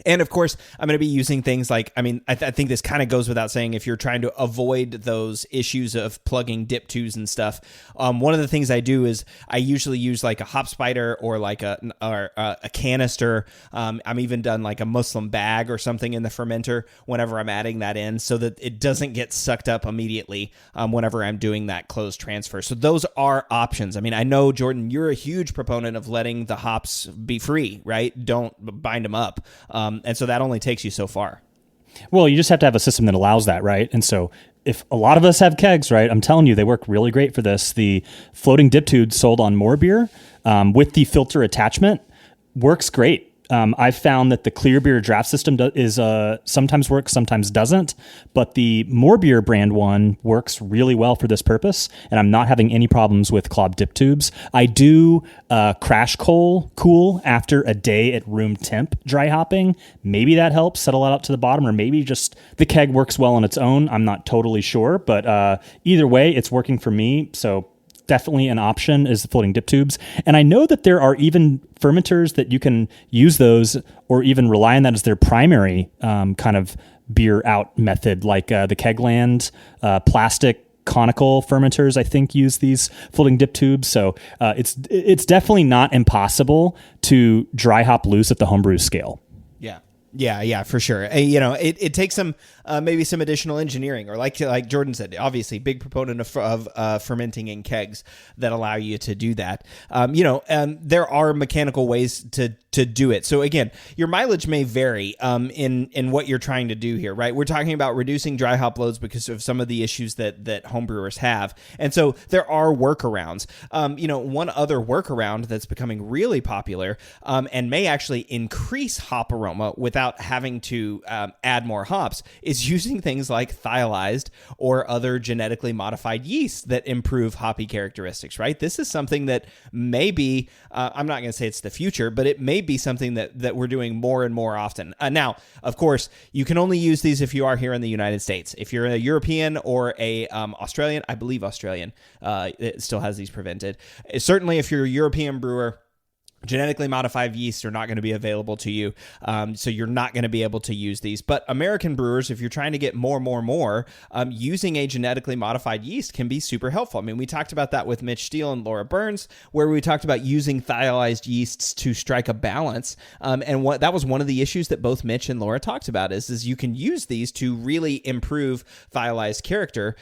And of course, I'm going to be using things like, I think this kind of goes without saying, if you're trying to avoid those issues of plugging dip tubes and stuff. One of the things I do is I usually use like a hop spider or like a canister. I'm even done like a Muslim bag or something in the fermenter whenever I'm adding that in, so that it doesn't get sucked up immediately whenever I'm doing that closed transfer. So those are options. I know, Jordan, you're a huge proponent of letting the hops be free, right? Don't bind them up. And so that only takes you so far. Well, you just have to have a system that allows that, right? And so if a lot of us have kegs, right, I'm telling you, they work really great for this. The floating dip tube sold on More Beer with the filter attachment works great. I've found that the Clear Beer draft system is sometimes works, sometimes doesn't, but the More Beer brand one works really well for this purpose, and I'm not having any problems with clogged dip tubes. I do crash cool after a day at room temp dry hopping. Maybe that helps settle it out to the bottom, or maybe just the keg works well on its own. I'm not totally sure, but either way, it's working for me. So definitely an option is the floating dip tubes. And I know that there are even fermenters that you can use those, or even rely on that as their primary kind of beer out method, like the Kegland plastic conical fermenters, I think, use these floating dip tubes. So it's definitely not impossible to dry hop loose at the homebrew scale. Yeah, for sure. It takes some maybe some additional engineering, or like Jordan said, obviously big proponent of fermenting in kegs that allow you to do that. There are mechanical ways to do it. So again, your mileage may vary in what you're trying to do here, right? We're talking about reducing dry hop loads because of some of the issues that homebrewers have, and so there are workarounds. One other workaround that's becoming really popular and may actually increase hop aroma without having to add more hops is using things like thiolized or other genetically modified yeasts that improve hoppy characteristics, right? This is something that may be, I'm not going to say it's the future, but it may be something that we're doing more and more often. Now, of course, you can only use these if you are here in the United States. If you're a European or a Australian, I believe Australian, it still has these prevented. Certainly, if you're a European brewer, genetically modified yeasts are not going to be available to you, so you're not going to be able to use these. But American brewers, if you're trying to get more, using a genetically modified yeast can be super helpful. We talked about that with Mitch Steele and Laura Burns, where we talked about using thiolized yeasts to strike a balance. And that was one of the issues that both Mitch and Laura talked about is you can use these to really improve thiolized character.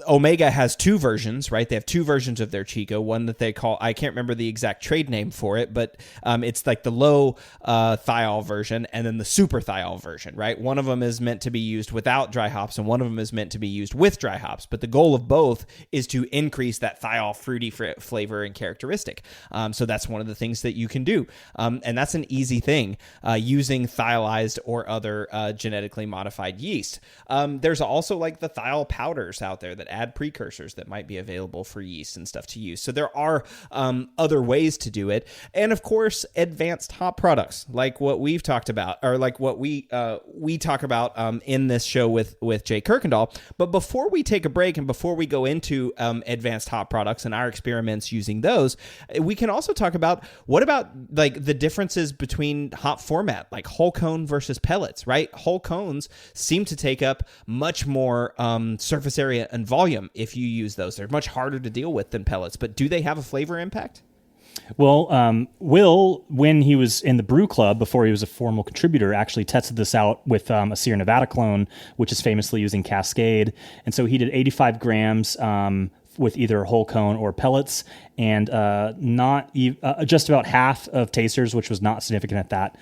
Omega has 2 versions, right? They have 2 versions of their Chico. One that they call, I can't remember the exact trade name for it, but it's like the low thiol version and then the super thiol version, right? One of them is meant to be used without dry hops and one of them is meant to be used with dry hops. But the goal of both is to increase that thiol fruity flavor and characteristic. So that's one of the things that you can do. And that's an easy thing using thiolized or other genetically modified yeast. There's also like the thiol powders out there there that add precursors that might be available for yeast and stuff to use. So there are other ways to do it. And of course, advanced hop products like what we've talked about, or like what we talk about in this show with Jay Kirkendall. But before we take a break and before we go into advanced hop products and our experiments using those, we can also talk about what about like the differences between hop format, like whole cone versus pellets, right? Whole cones seem to take up much more surface area and volume if you use those. They're much harder to deal with than pellets, but do they have a flavor impact? Well, Will, when he was in the Brew Club, before he was a formal contributor, actually tested this out with a Sierra Nevada clone, which is famously using Cascade. And so he did 85 grams with either whole cone or pellets, and just about half of tasters, which was not significant at that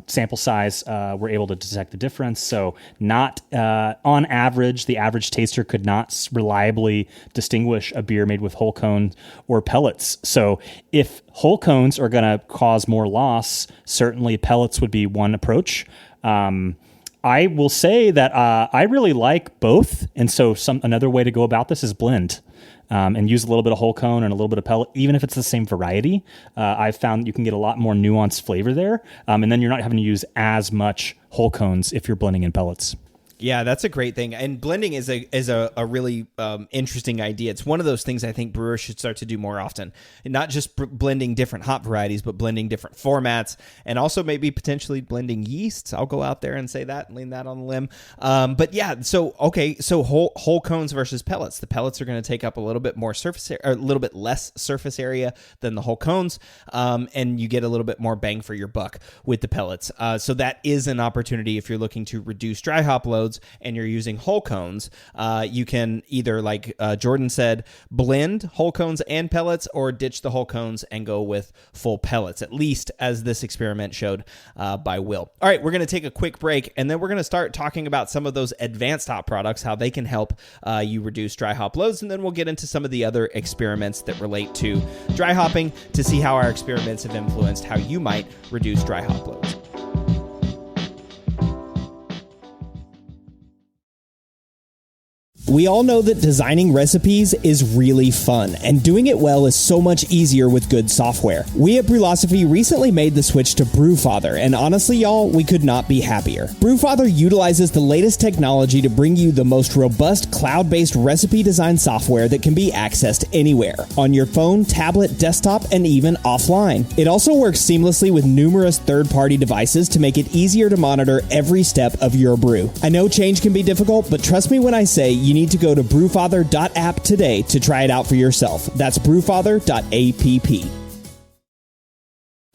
sample size, were able to detect the difference. So not on average, the average taster could not reliably distinguish a beer made with whole cone or pellets. So if whole cones are going to cause more loss, certainly pellets would be one approach. I will say that I really like both, and so another way to go about this is blend. And use a little bit of whole cone and a little bit of pellet, even if it's the same variety. I've found you can get a lot more nuanced flavor there, and then you're not having to use as much whole cones if you're blending in pellets. Yeah, that's a great thing. And blending is a really interesting idea. It's one of those things I think brewers should start to do more often. And not just blending different hop varieties, but blending different formats, and also maybe potentially blending yeasts. I'll go out there and say that and lean that on the limb. But yeah, so whole cones versus pellets. The pellets are going to take up a little bit more surface area, or a little bit less surface area than the whole cones, and you get a little bit more bang for your buck with the pellets. So that is an opportunity if you're looking to reduce dry hop loads and you're using whole cones. You can either, like Jordan said, blend whole cones and pellets, or ditch the whole cones and go with full pellets, at least as this experiment showed by Will. All right, we're going to take a quick break, and then we're going to start talking about some of those advanced hop products, how they can help you reduce dry hop loads, and then we'll get into some of the other experiments that relate to dry hopping to see how our experiments have influenced how you might reduce dry hop loads. We all know that designing recipes is really fun, and doing it well is so much easier with good software. We at Brülosophy recently made the switch to Brewfather, and honestly, y'all, we could not be happier. Brewfather utilizes the latest technology to bring you the most robust cloud-based recipe design software that can be accessed anywhere, on your phone, tablet, desktop, and even offline. It also works seamlessly with numerous third-party devices to make it easier to monitor every step of your brew. I know change can be difficult, but trust me when I say you need to go to brewfather.app today to try it out for yourself. That's brewfather.app.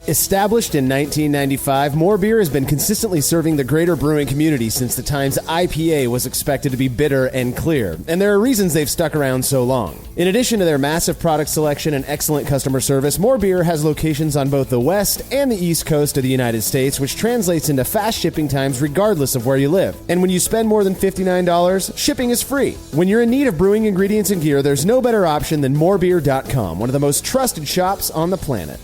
Established in 1995, More Beer has been consistently serving the greater brewing community since the times IPA was expected to be bitter and clear, and there are reasons they've stuck around so long. In addition to their massive product selection and excellent customer service, More Beer has locations on both the west and the east coast of the United States, which translates into fast shipping times regardless of where you live. And when you spend more than $59, shipping is free. When you're in need of brewing ingredients and gear, there's no better option than morebeer.com, one of the most trusted shops on the planet.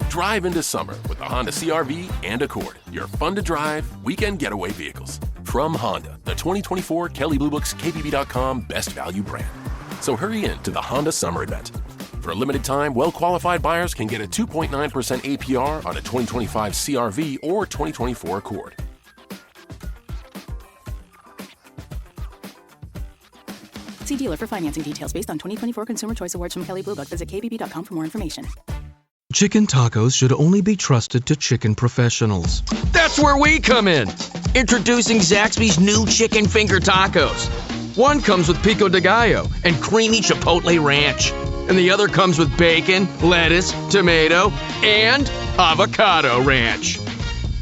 Drive into summer with the Honda CR-V and Accord, your fun-to-drive, weekend getaway vehicles. From Honda, the 2024 Kelley Blue Book's KBB.com Best Value brand. So hurry in to the Honda Summer Event. For a limited time, well-qualified buyers can get a 2.9% APR on a 2025 CR-V or 2024 Accord. See dealer for financing details based on 2024 Consumer Choice Awards from Kelley Blue Book. Visit kbb.com for more information. Chicken tacos should only be trusted to chicken professionals. That's where we come in. Introducing Zaxby's new chicken finger tacos. One comes with pico de gallo and creamy chipotle ranch. And the other comes with bacon, lettuce, tomato, and avocado ranch.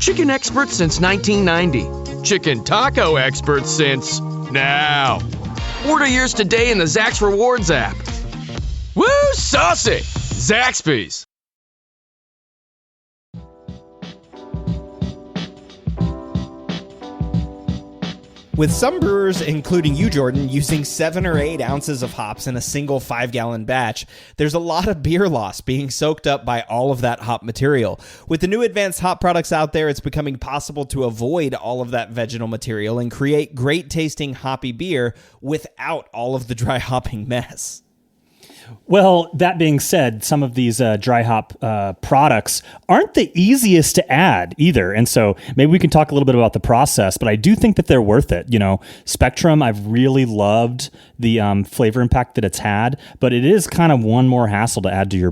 Chicken experts since 1990. Chicken taco experts since now. Order yours today in the Zax Rewards app. Woo, saucy! Zaxby's. With some brewers, including you, Jordan, using 7 or 8 ounces of hops in a single 5-gallon batch, there's a lot of beer loss being soaked up by all of that hop material. With the new advanced hop products out there, it's becoming possible to avoid all of that vegetal material and create great tasting hoppy beer without all of the dry hopping mess. Well, that being said, some of these dry hop products aren't the easiest to add either. And so maybe we can talk a little bit about the process, but I do think that they're worth it. You know, Spectrum, I've really loved the flavor impact that it's had, but it is kind of one more hassle to add to your,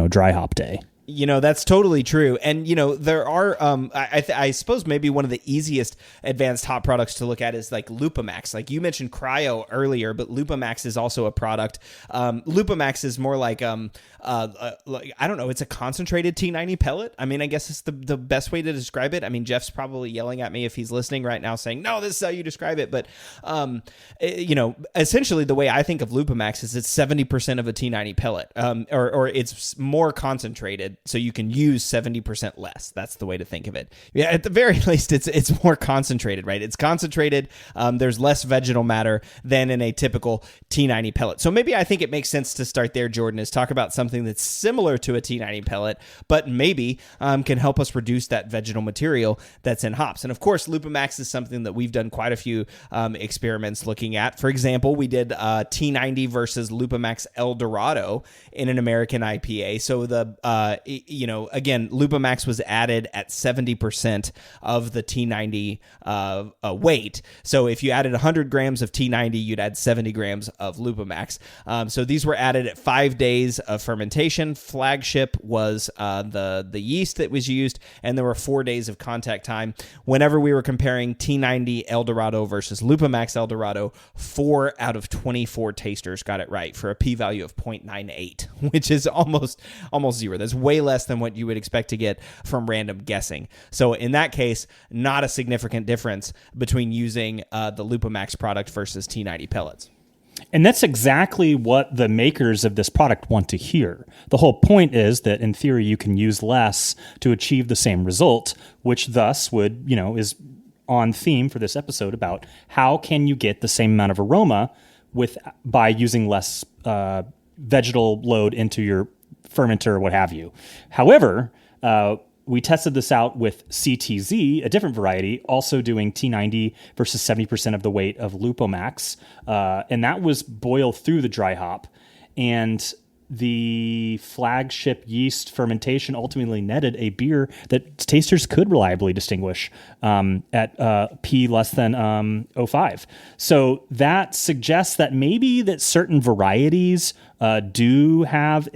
dry hop day. You know, that's totally true. And, there are, I suppose maybe one of the easiest advanced hop products to look at is like Lupamax. Like you mentioned Cryo earlier, but Lupamax is also a product. Lupamax is more like, I don't know, it's a concentrated T90 pellet. I mean, I guess it's the best way to describe it. I mean, Jeff's probably yelling at me if he's listening right now saying, no, this is how you describe it. But, essentially the way I think of Lupamax is it's 70% of a T90 pellet, or it's more concentrated. So you can use 70% less. That's the way to think of it. Yeah, at the very least, it's more concentrated, right? It's concentrated. There's less vegetal matter than in a typical T90 pellet. So maybe I think it makes sense to start there, Jordan, is talk about something that's similar to a T90 pellet, but maybe can help us reduce that vegetal material that's in hops. And of course, Lupamax is something that we've done quite a few experiments looking at. For example, we did T90 versus Lupamax El Dorado in an American IPA. So again, Lupamax was added at 70% of the T90 weight. So if you added 100 grams of T90, you'd add 70 grams of Lupamax. So these were added at 5 days of fermentation. Flagship was the yeast that was used, and there were 4 days of contact time. Whenever we were comparing T90 El Dorado versus Lupamax El Dorado, 4 out of 24 tasters got it right for a p-value of 0.98, which is almost zero. That's way less than what you would expect to get from random guessing. So in that case, not a significant difference between using the Lupamax product versus T90 pellets. And that's exactly what the makers of this product want to hear. The whole point is that in theory, you can use less to achieve the same result, which thus would, is on theme for this episode about how can you get the same amount of aroma by using less vegetal load into your fermenter or what have you. However, we tested this out with CTZ, a different variety, also doing T90 versus 70% of the weight of Lupamax. And that was boiled through the dry hop. And the Flagship yeast fermentation ultimately netted a beer that tasters could reliably distinguish at P less than 0.5. So that suggests that maybe that certain varieties do have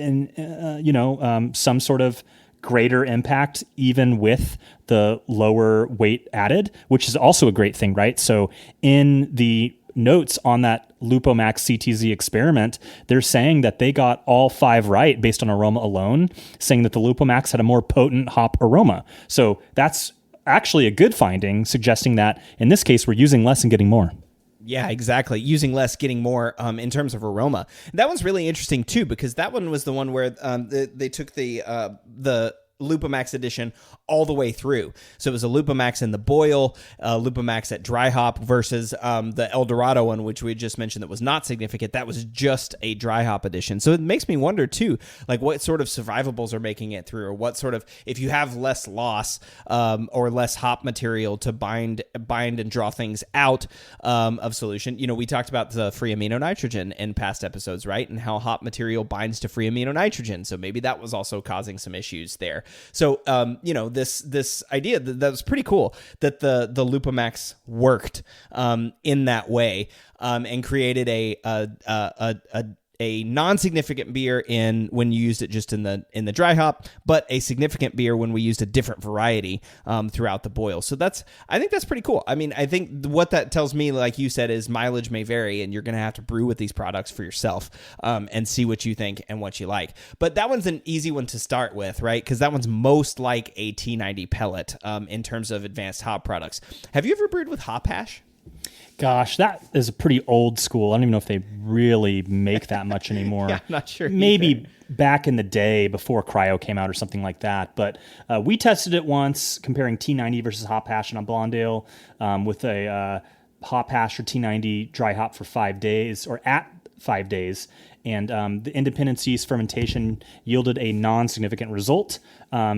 some sort of greater impact even with the lower weight added, which is also a great thing, right? So in the notes on that Lupamax CTZ experiment, they're saying that they got all 5 right based on aroma alone, saying that the Lupamax had a more potent hop aroma. So that's actually a good finding, suggesting that in this case, we're using less and getting more. Yeah, exactly. Using less, getting more in terms of aroma. That one's really interesting too, because that one was the one where they took the Lupamax edition all the way through. So it was a Lupamax in the boil, Lupamax at dry hop versus the El Dorado one, which we just mentioned that was not significant. That was just a dry hop edition. So it makes me wonder too, like what sort of survivables are making it through, or what sort of, if you have less loss or less hop material to bind and draw things out of solution. We talked about the free amino nitrogen in past episodes, right? And how hop material binds to free amino nitrogen. So maybe that was also causing some issues there. So, this idea that was pretty cool that the Lupamax worked in that way and created a non-significant beer when you used it just in the dry hop, but a significant beer when we used a different variety throughout the boil. So I think that's pretty cool. I mean, I think what that tells me, like you said, is mileage may vary, and you're going to have to brew with these products for yourself and see what you think and what you like. But that one's an easy one to start with, right? Because that one's most like a T90 pellet in terms of advanced hop products. Have you ever brewed with hop hash? Gosh, that is a pretty old school. I don't even know if they really make that much anymore. Yeah, I'm not sure. Maybe either. Back in the day before Cryo came out or something like that. But we tested it once comparing T90 versus hop hash in a blonde ale with a hop hash or T90 dry hop for 5 days or at 5 days. And the independent yeast fermentation yielded a non-significant result.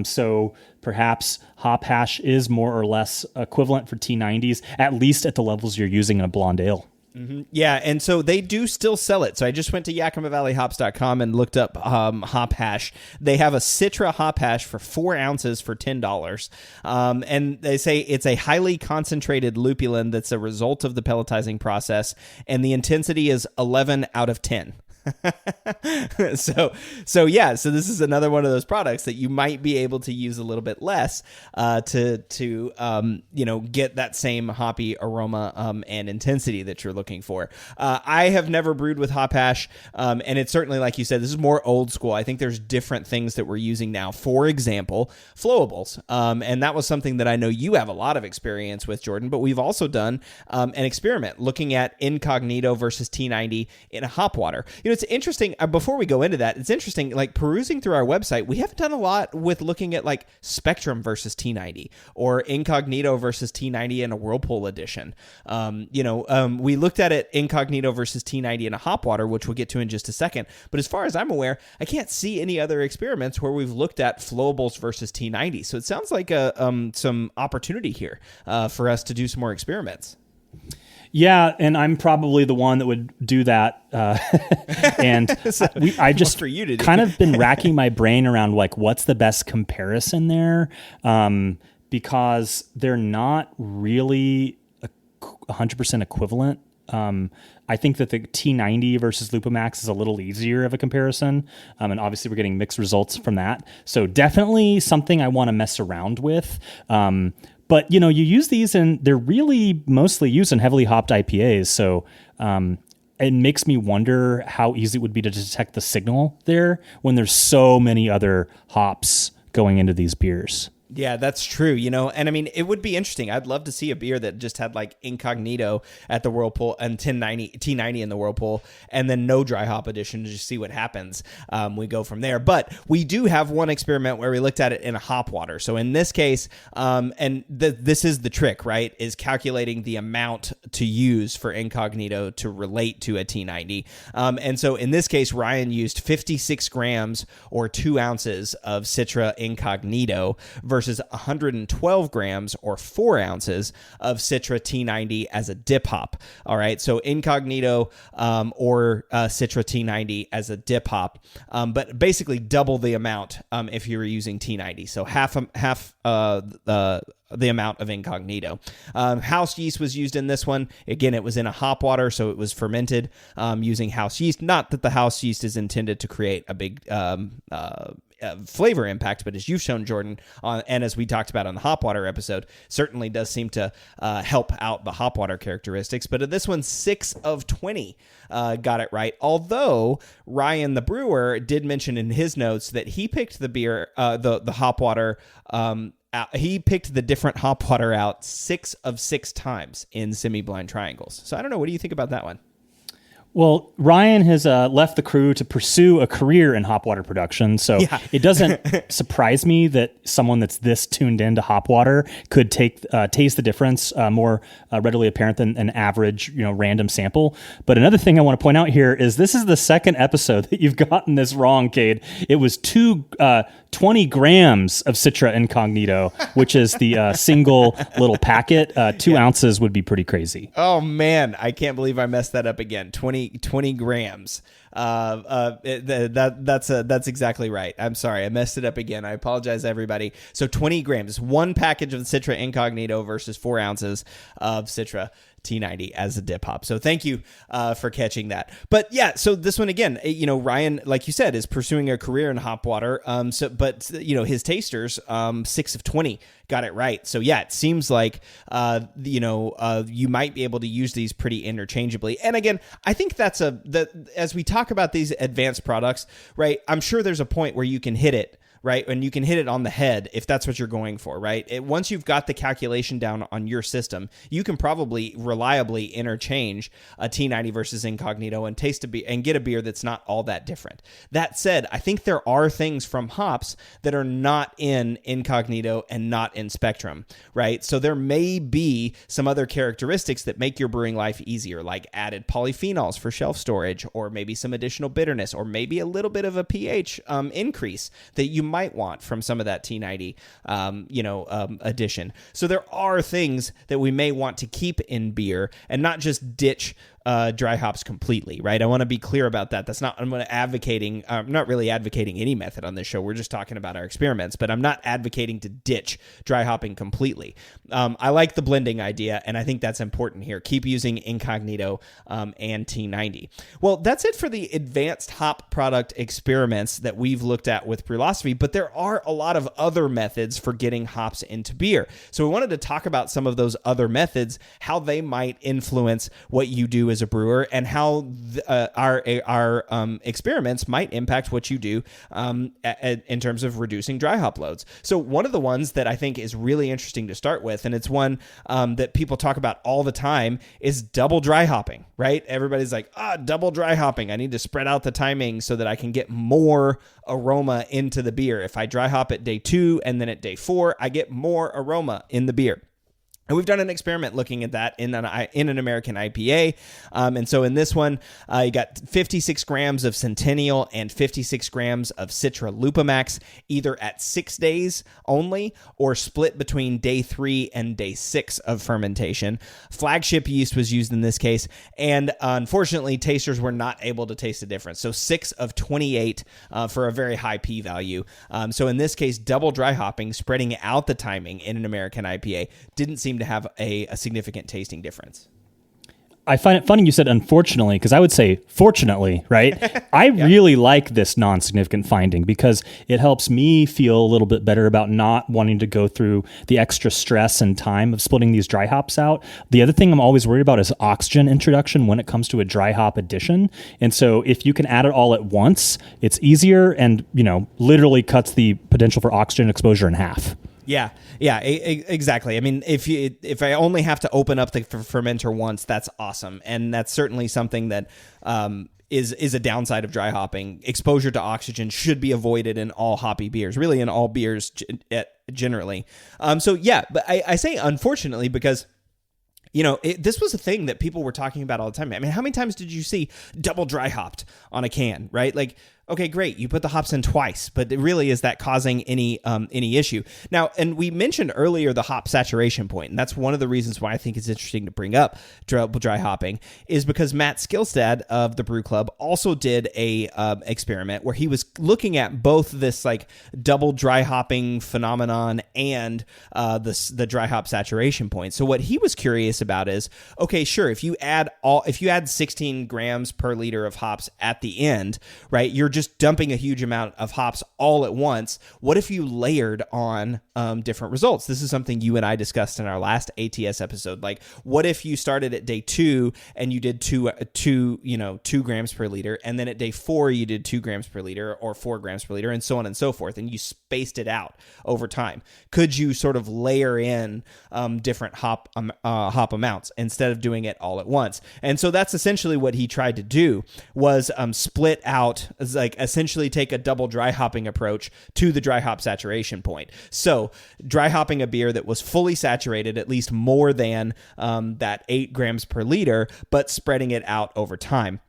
So perhaps hop hash is more or less equivalent for T90s, at least at the levels you're using in a blonde ale. Mm-hmm. Yeah, and so they do still sell it. So I just went to YakimaValleyHops.com and looked up hop hash. They have a Citra hop hash for 4 ounces for $10. And they say it's a highly concentrated lupulin that's a result of the pelletizing process, and the intensity is 11 out of 10. So this is another one of those products that you might be able to use a little bit less to get that same hoppy aroma and intensity that you're looking for. I have never brewed with hop hash, and it's certainly, like you said, this is more old school. I think there's different things that we're using now. For example, flowables, and that was something that I know you have a lot of experience with, Jordan. But we've also done an experiment looking at incognito versus T90 in a hop water. It's interesting, before we go into that, it's interesting, like perusing through our website, we haven't done a lot with looking at like Spectrum versus T90 or incognito versus T90 in a Whirlpool edition. We looked at it incognito versus T90 in a hop water, which we'll get to in just a second. But as far as I'm aware, I can't see any other experiments where we've looked at flowables versus T90. So it sounds like some opportunity here for us to do some more experiments. Yeah, and I'm probably the one that would do that. And I just for you to do. Kind of been racking my brain around like what's the best comparison there, because they're not really 100% equivalent. I think that the T90 versus Lupomax is a little easier of a comparison, and obviously we're getting mixed results from that. So definitely something I want to mess around with. But, you use these and they're really mostly used in heavily hopped IPAs. So it makes me wonder how easy it would be to detect the signal there when there's so many other hops going into these beers. Yeah, that's true, and I mean, it would be interesting. I'd love to see a beer that just had like incognito at the Whirlpool and T90 in the Whirlpool, and then no dry hop addition to just see what happens. We go from there. But we do have one experiment where we looked at it in a hop water. So in this case, this is the trick, right, is calculating the amount to use for incognito to relate to a T90. And so in this case, Ryan used 56 grams or 2 ounces of Citra incognito versus 112 grams or 4 ounces of Citra T90 as a dip hop. All right, so incognito or Citra T90 as a dip hop, but basically double the amount if you were using T90. So half the amount of incognito. House yeast was used in this one. Again, it was in a hop water, so it was fermented using house yeast. Not that the house yeast is intended to create a big flavor impact, but as you've shown, Jordan, and as we talked about on the hop water episode, certainly does seem to help out the hop water characteristics. But this one, 6 of 20 got it right. Although Ryan, the brewer, did mention in his notes that he picked the beer, the hop water. He picked the different hop water out 6 of 6 times in semi-blind triangles. So I don't know. What do you think about that one? Well, Ryan has left the crew to pursue a career in hop water production, so it doesn't surprise me that someone that's this tuned into hop water could taste the difference more readily apparent than an average, random sample. But another thing I want to point out here is this is the second episode that you've gotten this wrong, Cade. It was 20 grams of Citra Incognito, which is the single little packet. 2 ounces would be pretty crazy. Oh man, I can't believe I messed that up again. 20 grams. That's exactly right. I'm sorry, I messed it up again. I apologize, everybody. So 20 grams, 1 package of Citra Incognito versus 4 ounces of Citra T90 as a dip hop. So thank you for catching that. But yeah, so this one again, Ryan, like you said, is pursuing a career in hop water. But his tasters, 6 of 20 got it right. So yeah, it seems like you might be able to use these pretty interchangeably. And again, I think as we talk about these advanced products, right? I'm sure there's a point where you can hit it right? And you can hit it on the head if that's what you're going for, right? Once you've got the calculation down on your system, you can probably reliably interchange a T90 versus Incognito and and get a beer that's not all that different. That said, I think there are things from hops that are not in Incognito and not in Spectrum, right? So there may be some other characteristics that make your brewing life easier, like added polyphenols for shelf storage, or maybe some additional bitterness, or maybe a little bit of a pH increase that you might want from some of that T90, addition. So there are things that we may want to keep in beer and not just ditch dry hops completely, right? I want to be clear about that. I'm not really advocating any method on this show. We're just talking about our experiments, but I'm not advocating to ditch dry hopping completely. I like the blending idea, and I think that's important here. Keep using Incognito and T90. Well, that's it for the advanced hop product experiments that we've looked at with Brülosophy, but there are a lot of other methods for getting hops into beer. So we wanted to talk about some of those other methods, how they might influence what you do as a brewer, and how our experiments might impact what you do in terms of reducing dry hop loads. So one of the ones that I think is really interesting to start with, and it's one that people talk about all the time, is double dry hopping, right? Everybody's like, double dry hopping. I need to spread out the timing so that I can get more aroma into the beer. If I dry hop at day 2 and then at day 4, I get more aroma in the beer. And we've done an experiment looking at that in an American IPA. And so in this one, you got 56 grams of Centennial and 56 grams of Citra Lupamax, either at 6 days only or split between day 3 and day 6 of fermentation. Flagship yeast was used in this case, and unfortunately, tasters were not able to taste the difference. So 6 of 28 for a very high p-value. So in this case, double dry hopping, spreading out the timing in an American IPA, didn't seem to have a significant tasting difference. I find it funny you said unfortunately, because I would say fortunately, right? I really like this non-significant finding because it helps me feel a little bit better about not wanting to go through the extra stress and time of splitting these dry hops out. The other thing I'm always worried about is oxygen introduction when it comes to a dry hop addition. And so if you can add it all at once, it's easier and, literally cuts the potential for oxygen exposure in half. Yeah, exactly. I mean, if I only have to open up the fermenter once, that's awesome, and that's certainly something that is a downside of dry hopping. Exposure to oxygen should be avoided in all hoppy beers, really in all beers generally. But I say unfortunately because this was a thing that people were talking about all the time. I mean, how many times did you see double dry hopped on a can, right? Like, okay, great, you put the hops in twice, but really, is that causing any issue? Now, and we mentioned earlier the hop saturation point, and that's one of the reasons why I think it's interesting to bring up double dry hopping, is because Matt Skilstad of the Brew Club also did a experiment where he was looking at both this like double dry hopping phenomenon and the dry hop saturation point. So what he was curious about is, okay, sure, if you add 16 grams per liter of hops at the end, right, you're just dumping a huge amount of hops all at once. What if you layered on different results? This is something you and I discussed in our last ATS episode. Like, what if you started at day 2 and you did 2 grams per liter, and then at day 4 you did 2 grams per liter or 4 grams per liter, and so on and so forth, and you spaced it out over time? Could you sort of layer in different hop amounts instead of doing it all at once? And so that's essentially what he tried to do, was split out, like essentially take a double dry hopping approach to the dry hop saturation point. So dry hopping a beer that was fully saturated, at least more than that 8 grams per liter, but spreading it out over time.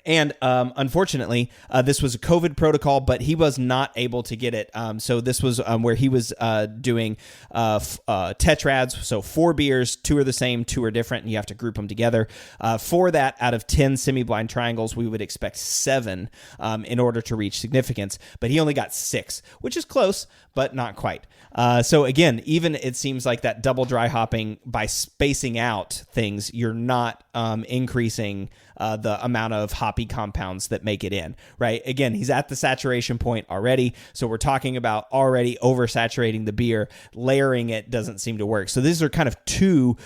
And unfortunately, this was a COVID protocol, but he was not able to get it. So this was where he was doing tetrads. So 4 beers, 2 are the same, 2 are different, and you have to group them together. For that, out of 10 semi-blind triangles, we would expect 7 in order to reach significance. But he only got 6, which is close, but not quite. So again, even it seems like that double dry hopping, by spacing out things, you're not increasing the amount of hoppy compounds that make it in, right? Again, he's at the saturation point already, so we're talking about already oversaturating the beer. Layering it doesn't seem to work. So these are kind of 2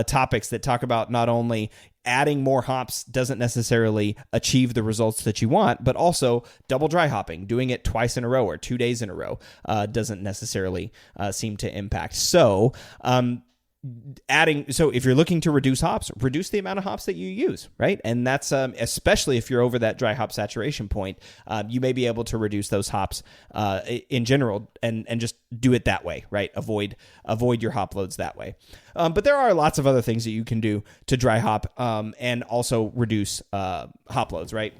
topics that talk about not only adding more hops doesn't necessarily achieve the results that you want, but also double dry hopping, doing it twice in a row or 2 days in a row, doesn't necessarily seem to impact. So if you're looking to reduce hops, reduce the amount of hops that you use, right? And that's especially if you're over that dry hop saturation point, you may be able to reduce those hops in general and just do it that way, right? Avoid your hop loads that way. But there are lots of other things that you can do to dry hop and also reduce hop loads, right?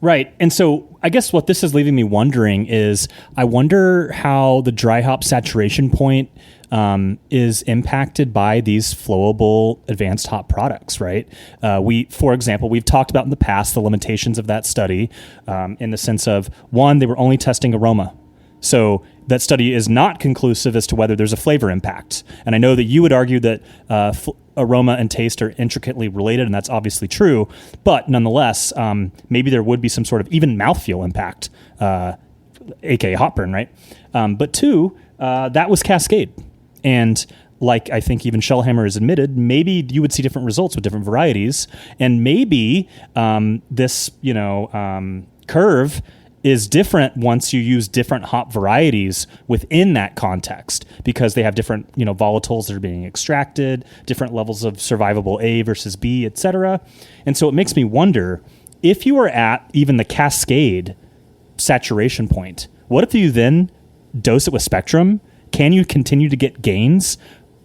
Right. And so I guess what this is leaving me wondering is I wonder how the dry hop saturation point is impacted by these flowable advanced hop products, right? For example, we've talked about in the past the limitations of that study in the sense of, one, they were only testing aroma. So that study is not conclusive as to whether there's a flavor impact. And I know that you would argue that aroma and taste are intricately related, and that's obviously true. But nonetheless, maybe there would be some sort of even mouthfeel impact, aka hot burn, right? But two, that was Cascade. And like I think even Shellhammer has admitted, maybe you would see different results with different varieties. And maybe this curve is different once you use different hop varieties within that context, because they have different, volatiles that are being extracted, different levels of survivable A versus B, et cetera. And so it makes me wonder, if you are at even the Cascade saturation point, what if you then dose it with Spectrum? Can you continue to get gains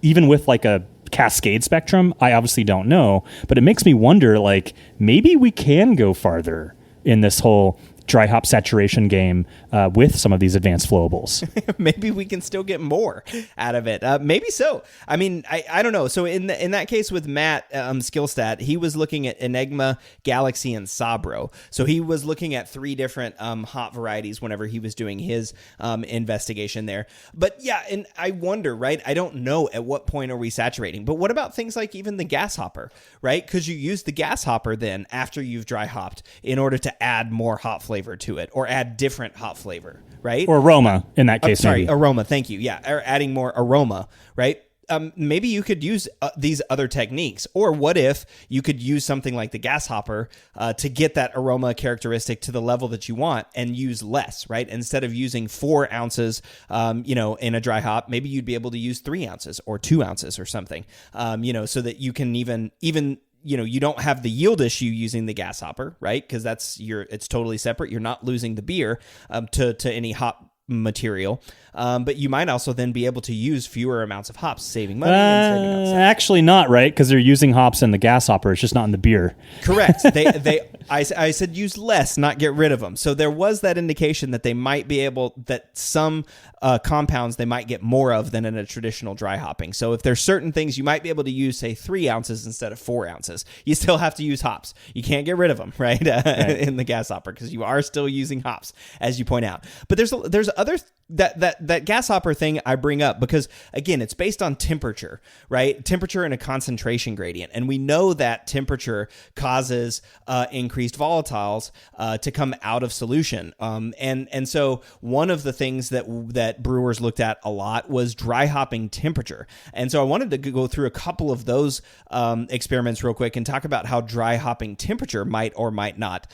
even with like a Cascade Spectrum? I obviously don't know, but it makes me wonder, like, maybe we can go farther in this whole dry hop saturation game with some of these advanced flowables. Maybe we can still get more out of it. Maybe so. I mean, I don't know. So in that case with Matt Skillstat, he was looking at Enigma, Galaxy, and Sabro. So he was looking at 3 different hop varieties whenever he was doing his investigation there. But yeah, and I wonder, right? I don't know at what point are we saturating. But what about things like even the gas hopper, right? Because you use the gas hopper then after you've dry hopped in order to add more hop flavor to it, or add different hop flavor, right? Or aroma in that case. Aroma. Thank you. Yeah, or adding more aroma, right? Maybe you could use these other techniques. Or what if you could use something like the gas hopper to get that aroma characteristic to the level that you want and use less, right? Instead of using 4 ounces, in a dry hop, maybe you'd be able to use 3 ounces or 2 ounces or something, so that you can even you don't have the yield issue using the gas hopper, right? Because it's totally separate. You're not losing the beer to any hop material, but you might also then be able to use fewer amounts of hops, saving money. And saving on sales. Actually, not, right? Because they're using hops in the gas hopper. It's just not in the beer. Correct. I said use less, not get rid of them. So there was that indication that they might be able, that some compounds they might get more of than in a traditional dry hopping. So if there's certain things you might be able to use, say 3 ounces instead of 4 ounces, you still have to use hops. You can't get rid of them, right? In the gas hopper, because you are still using hops, as you point out. But there's other that gas hopper thing I bring up because, again, it's based on temperature, right? Temperature and a concentration gradient. And we know that temperature causes increased volatiles to come out of solution. And so one of the things that brewers looked at a lot was dry hopping temperature. And so I wanted to go through a couple of those experiments real quick and talk about how dry hopping temperature might or might not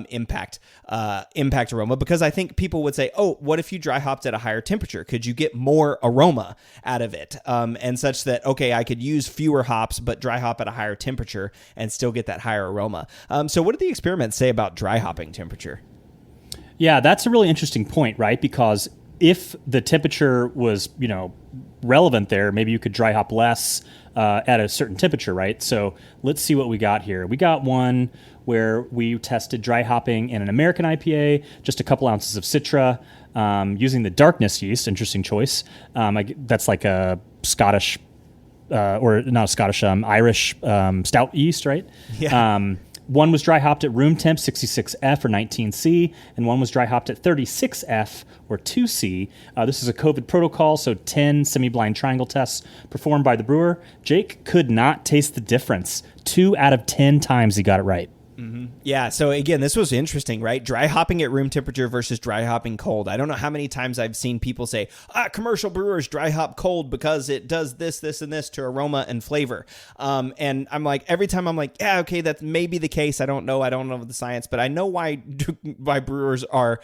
impact aroma, because I think people would say, oh, what if you dry hopped at a higher temperature? Could you get more aroma out of it? And such that, okay, I could use fewer hops, but dry hop at a higher temperature and still get that higher aroma. So what did the experiments say about dry hopping temperature? Yeah, that's a really interesting point, right? Because if the temperature was, relevant there, maybe you could dry hop less at a certain temperature, right? So let's see what we got here. We got one where we tested dry hopping in an American IPA, just a couple ounces of Citra, using the darkness yeast. Interesting choice. That's like a Scottish, or not a Scottish, Irish stout yeast, right? Yeah. One was dry hopped at room temp, 66F or 19C, and one was dry hopped at 36F or 2C. This is a COVID protocol, so 10 semi-blind triangle tests performed by the brewer. Jake could not taste the difference. 2 out of 10 times he got it right. Yeah, so again, this was interesting, right? Dry hopping at room temperature versus dry hopping cold. I don't know how many times I've seen people say, commercial brewers dry hop cold because it does this, this, and this to aroma and flavor. And I'm like, every time I'm like, yeah, okay, that may be the case. I don't know the science, but I know why brewers are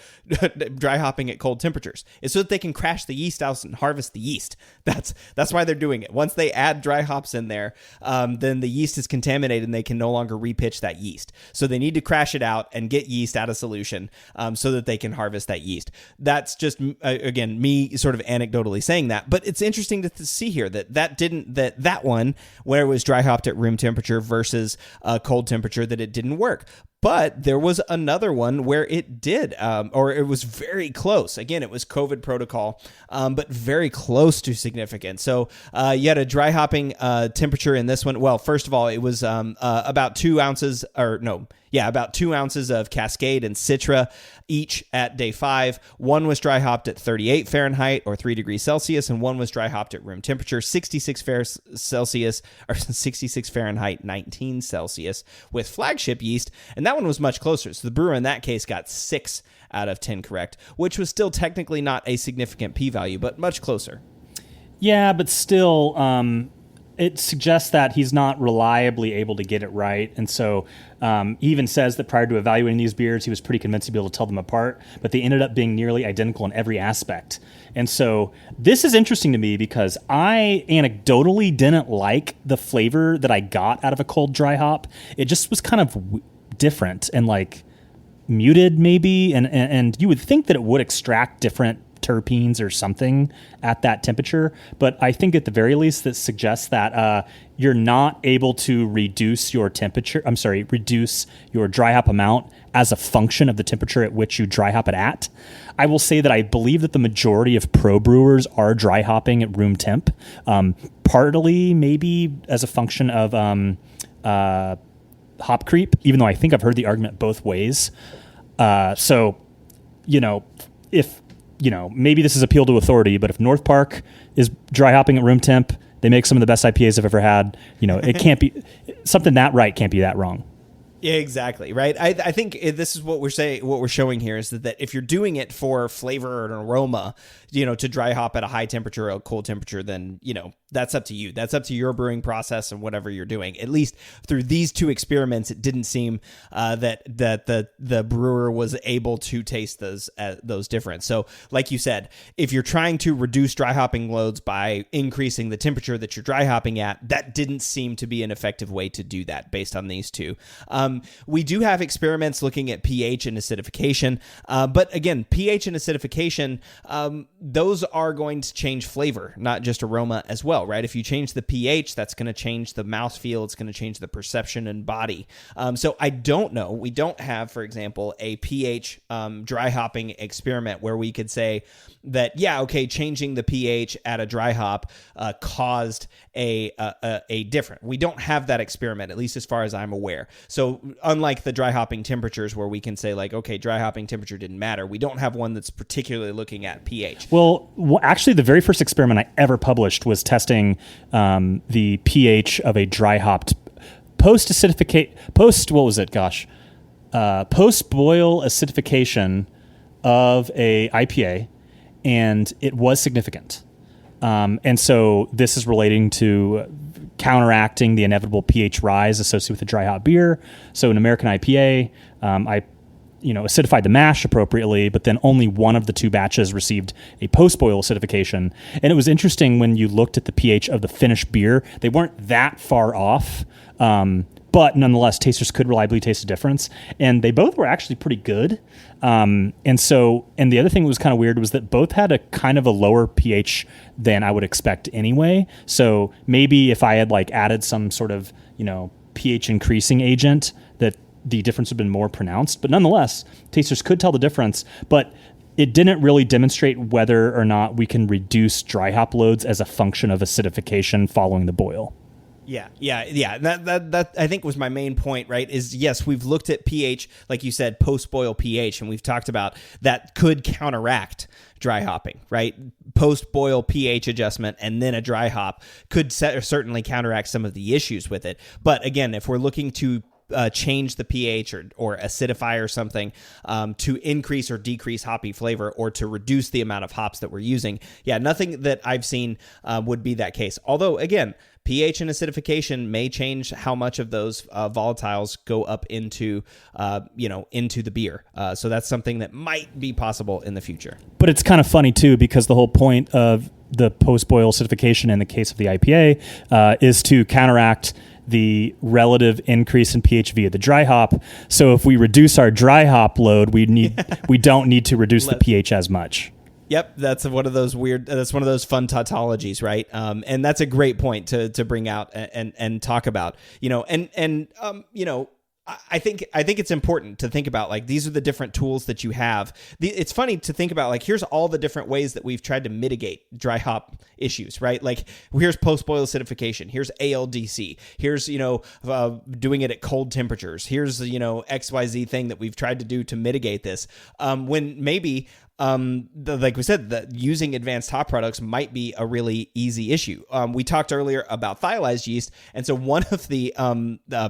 dry hopping at cold temperatures. It's so that they can crash the yeast out and harvest the yeast. That's why they're doing it. Once they add dry hops in there, then the yeast is contaminated and they can no longer repitch that yeast. So they need to crash it out and get yeast out of solution so that they can harvest that yeast. That's just, again, me sort of anecdotally saying that. But it's interesting to see here that one where it was dry hopped at room temperature versus cold temperature, that it didn't work. But there was another one where it did, or it was very close. Again, it was COVID protocol, but very close to significant. So you had a dry hopping temperature in this one. Well, first of all, it was about 2 ounces, about 2 ounces of Cascade and Citra each at day 5. One was dry hopped at 38 Fahrenheit or 3 degrees Celsius, and one was dry hopped at room temperature, 66 Celsius or 66 Fahrenheit, 19 Celsius with flagship yeast. And that one was much closer. So the brewer in that case got 6 out of 10 correct, which was still technically not a significant p-value, but much closer. Yeah, but still, it suggests that he's not reliably able to get it right. And so he even says that prior to evaluating these beers, he was pretty convinced he'd be able to tell them apart, but they ended up being nearly identical in every aspect. And so this is interesting to me because I anecdotally didn't like the flavor that I got out of a cold dry hop. It just was kind of different and like muted maybe. And you would think that it would extract different terpenes or something at that temperature, but I think at the very least that suggests that you're not able to reduce your dry hop amount as a function of the temperature at which you dry hop it at. I will say that I believe that the majority of pro brewers are dry hopping at room temp, partly maybe as a function of hop creep, even though I think I've heard the argument both ways. Maybe this is appeal to authority, but if North Park is dry hopping at room temp, they make some of the best IPAs I've ever had. It can't be something that right can't be that wrong. Yeah, exactly. Right. I think this is what we're showing here is that if you're doing it for flavor or an aroma, to dry hop at a high temperature or a cold temperature, then, that's up to you. That's up to your brewing process and whatever you're doing. At least through these 2 experiments, it didn't seem that the brewer was able to taste those different. So like you said, if you're trying to reduce dry hopping loads by increasing the temperature that you're dry hopping at, that didn't seem to be an effective way to do that based on these 2. We do have experiments looking at pH and acidification, but again, pH and acidification, those are going to change flavor, not just aroma as well, right? If you change the pH, that's going to change the mouthfeel. It's going to change the perception and body. So I don't know. We don't have, for example, a pH dry hopping experiment where we could say that, changing the pH at a dry hop caused a different. We don't have that experiment, at least as far as I'm aware. So unlike the dry hopping temperatures where we can say like, okay, dry hopping temperature didn't matter, we don't have one that's particularly looking at pH. Well, actually, the very first experiment I ever published was testing the pH of a dry hopped post boil acidification of a IPA, and it was significant. And so this is relating to counteracting the inevitable pH rise associated with a dry hop beer. So an American IPA, I acidified the mash appropriately, but then only one of the 2 batches received a post-boil acidification. And it was interesting when you looked at the pH of the finished beer, they weren't that far off. But nonetheless, tasters could reliably taste a difference. And they both were actually pretty good. And the other thing that was kind of weird was that both had a kind of a lower pH than I would expect anyway. So maybe if I had added some sort of, pH increasing agent, that the difference would have been more pronounced. But nonetheless, tasters could tell the difference. But it didn't really demonstrate whether or not we can reduce dry hop loads as a function of acidification following the boil. Yeah. That I think was my main point, right? Is yes, we've looked at pH, like you said, post-boil pH, and we've talked about that could counteract dry hopping, right? Post-boil pH adjustment and then a dry hop could certainly counteract some of the issues with it. But again, if we're looking to change the pH or acidify or something to increase or decrease hoppy flavor or to reduce the amount of hops that we're using. Yeah, nothing that I've seen would be that case. Although, again, pH and acidification may change how much of those volatiles go up into the beer. So that's something that might be possible in the future. But it's kind of funny too, because the whole point of the post-boil acidification in the case of the IPA is to counteract the relative increase in pH via the dry hop. So if we reduce our dry hop load, we don't need to reduce the pH as much. Yep, that's one of those fun tautologies, right? And that's a great point to bring out and talk about. I think it's important to think about, like, these are the different tools that you have. It's funny to think about, like, here's all the different ways that we've tried to mitigate dry hop issues, right? Like, here's post-boil acidification. Here's ALDC. Here's, doing it at cold temperatures. Here's, XYZ thing that we've tried to do to mitigate this. When maybe... like we said, using advanced hop products might be a really easy issue. We talked earlier about thiolized yeast, and so one of the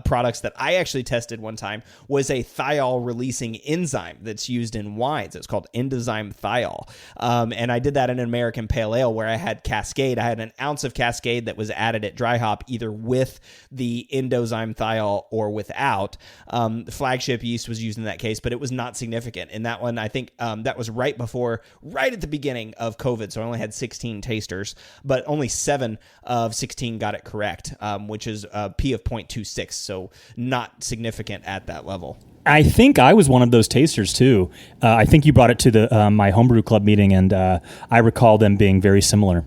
products that I actually tested one time was a thiol-releasing enzyme that's used in wines. It's called endozyme thiol, and I did that in an American Pale Ale where I had Cascade. I had an ounce of Cascade that was added at dry hop, either with the endozyme thiol or without. The flagship yeast was used in that case, but it was not significant. In that one, I think that was right at the beginning of COVID. So I only had 16 tasters, but only 7 of 16 got it correct, which is a P of 0.26. So not significant at that level. I think I was one of those tasters too. I think you brought it to the my homebrew club meeting, and I recall them being very similar.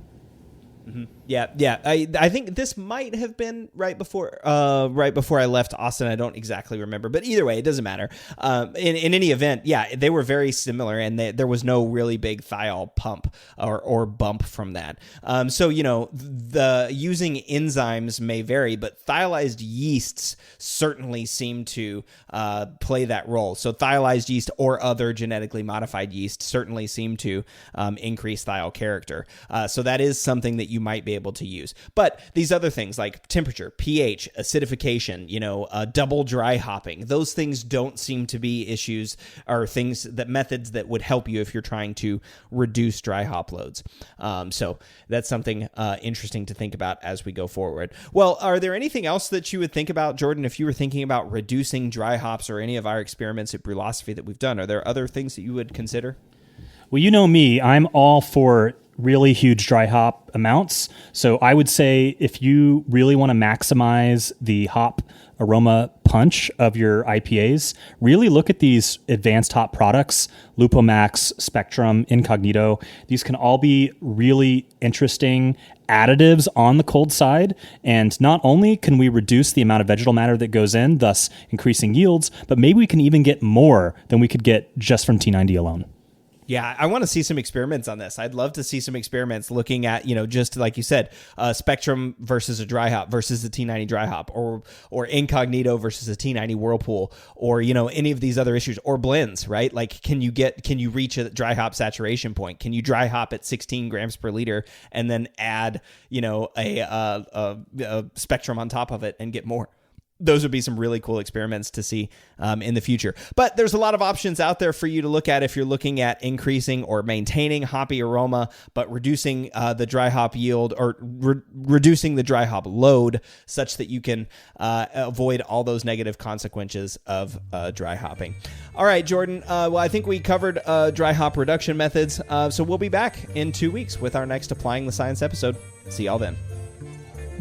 Mm-hmm. Yeah. I think this might have been right before I left Austin. I don't exactly remember, but either way, it doesn't matter. In any event, yeah, they were very similar, and there was no really big thiol pump or bump from that. So the using enzymes may vary, but thiolized yeasts certainly seem to play that role. So thiolized yeast or other genetically modified yeast certainly seem to increase thiol character. So that is something that you might be able to use. But these other things like temperature, pH, acidification, double dry hopping, those things don't seem to be issues or methods that would help you if you're trying to reduce dry hop loads. So that's something interesting to think about as we go forward. Well, are there anything else that you would think about, Jordan, if you were thinking about reducing dry hops or any of our experiments at Brülosophy that we've done? Are there other things that you would consider? Well, you know me, I'm all for really huge dry hop amounts. So I would say if you really want to maximize the hop aroma punch of your IPAs, really look at these advanced hop products, Lupomax, Spectrum, Incognito. These can all be really interesting additives on the cold side. And not only can we reduce the amount of vegetal matter that goes in, thus increasing yields, but maybe we can even get more than we could get just from T90 alone. Yeah, I want to see some experiments on this. I'd love to see some experiments looking at, just like you said, Spectrum versus a dry hop versus a T90 dry hop, or Incognito versus a T90 Whirlpool, or, any of these other issues, or blends, right? Like, can you reach a dry hop saturation point? Can you dry hop at 16 grams per liter and then add, a Spectrum on top of it and get more? Those would be some really cool experiments to see in the future. But there's a lot of options out there for you to look at if you're looking at increasing or maintaining hoppy aroma, but reducing the dry hop yield or reducing the dry hop load such that you can avoid all those negative consequences of dry hopping. All right, Jordan. Well, I think we covered dry hop reduction methods. So we'll be back in 2 weeks with our next Applying the Science episode. See y'all then.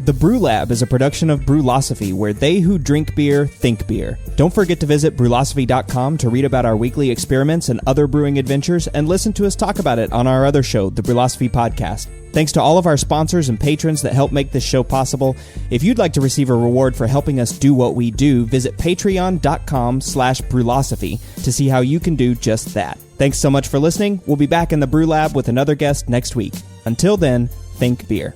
The Brew Lab is a production of Brülosophy, where they who drink beer think beer. Don't forget to visit Brülosophy.com to read about our weekly experiments and other brewing adventures, and listen to us talk about it on our other show, the Brülosophy Podcast. Thanks to all of our sponsors and patrons that help make this show possible. If you'd like to receive a reward for helping us do what we do, visit patreon.com/Brülosophy to see how you can do just that. Thanks so much for listening. We'll be back in the Brew Lab with another guest next week. Until then, think beer.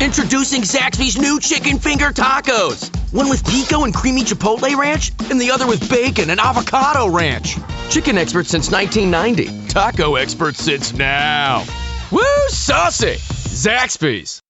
Introducing Zaxby's new chicken finger tacos. One with pico and creamy chipotle ranch, and the other with bacon and avocado ranch. Chicken expert since 1990. Taco expert since now. Woo, saucy! Zaxby's.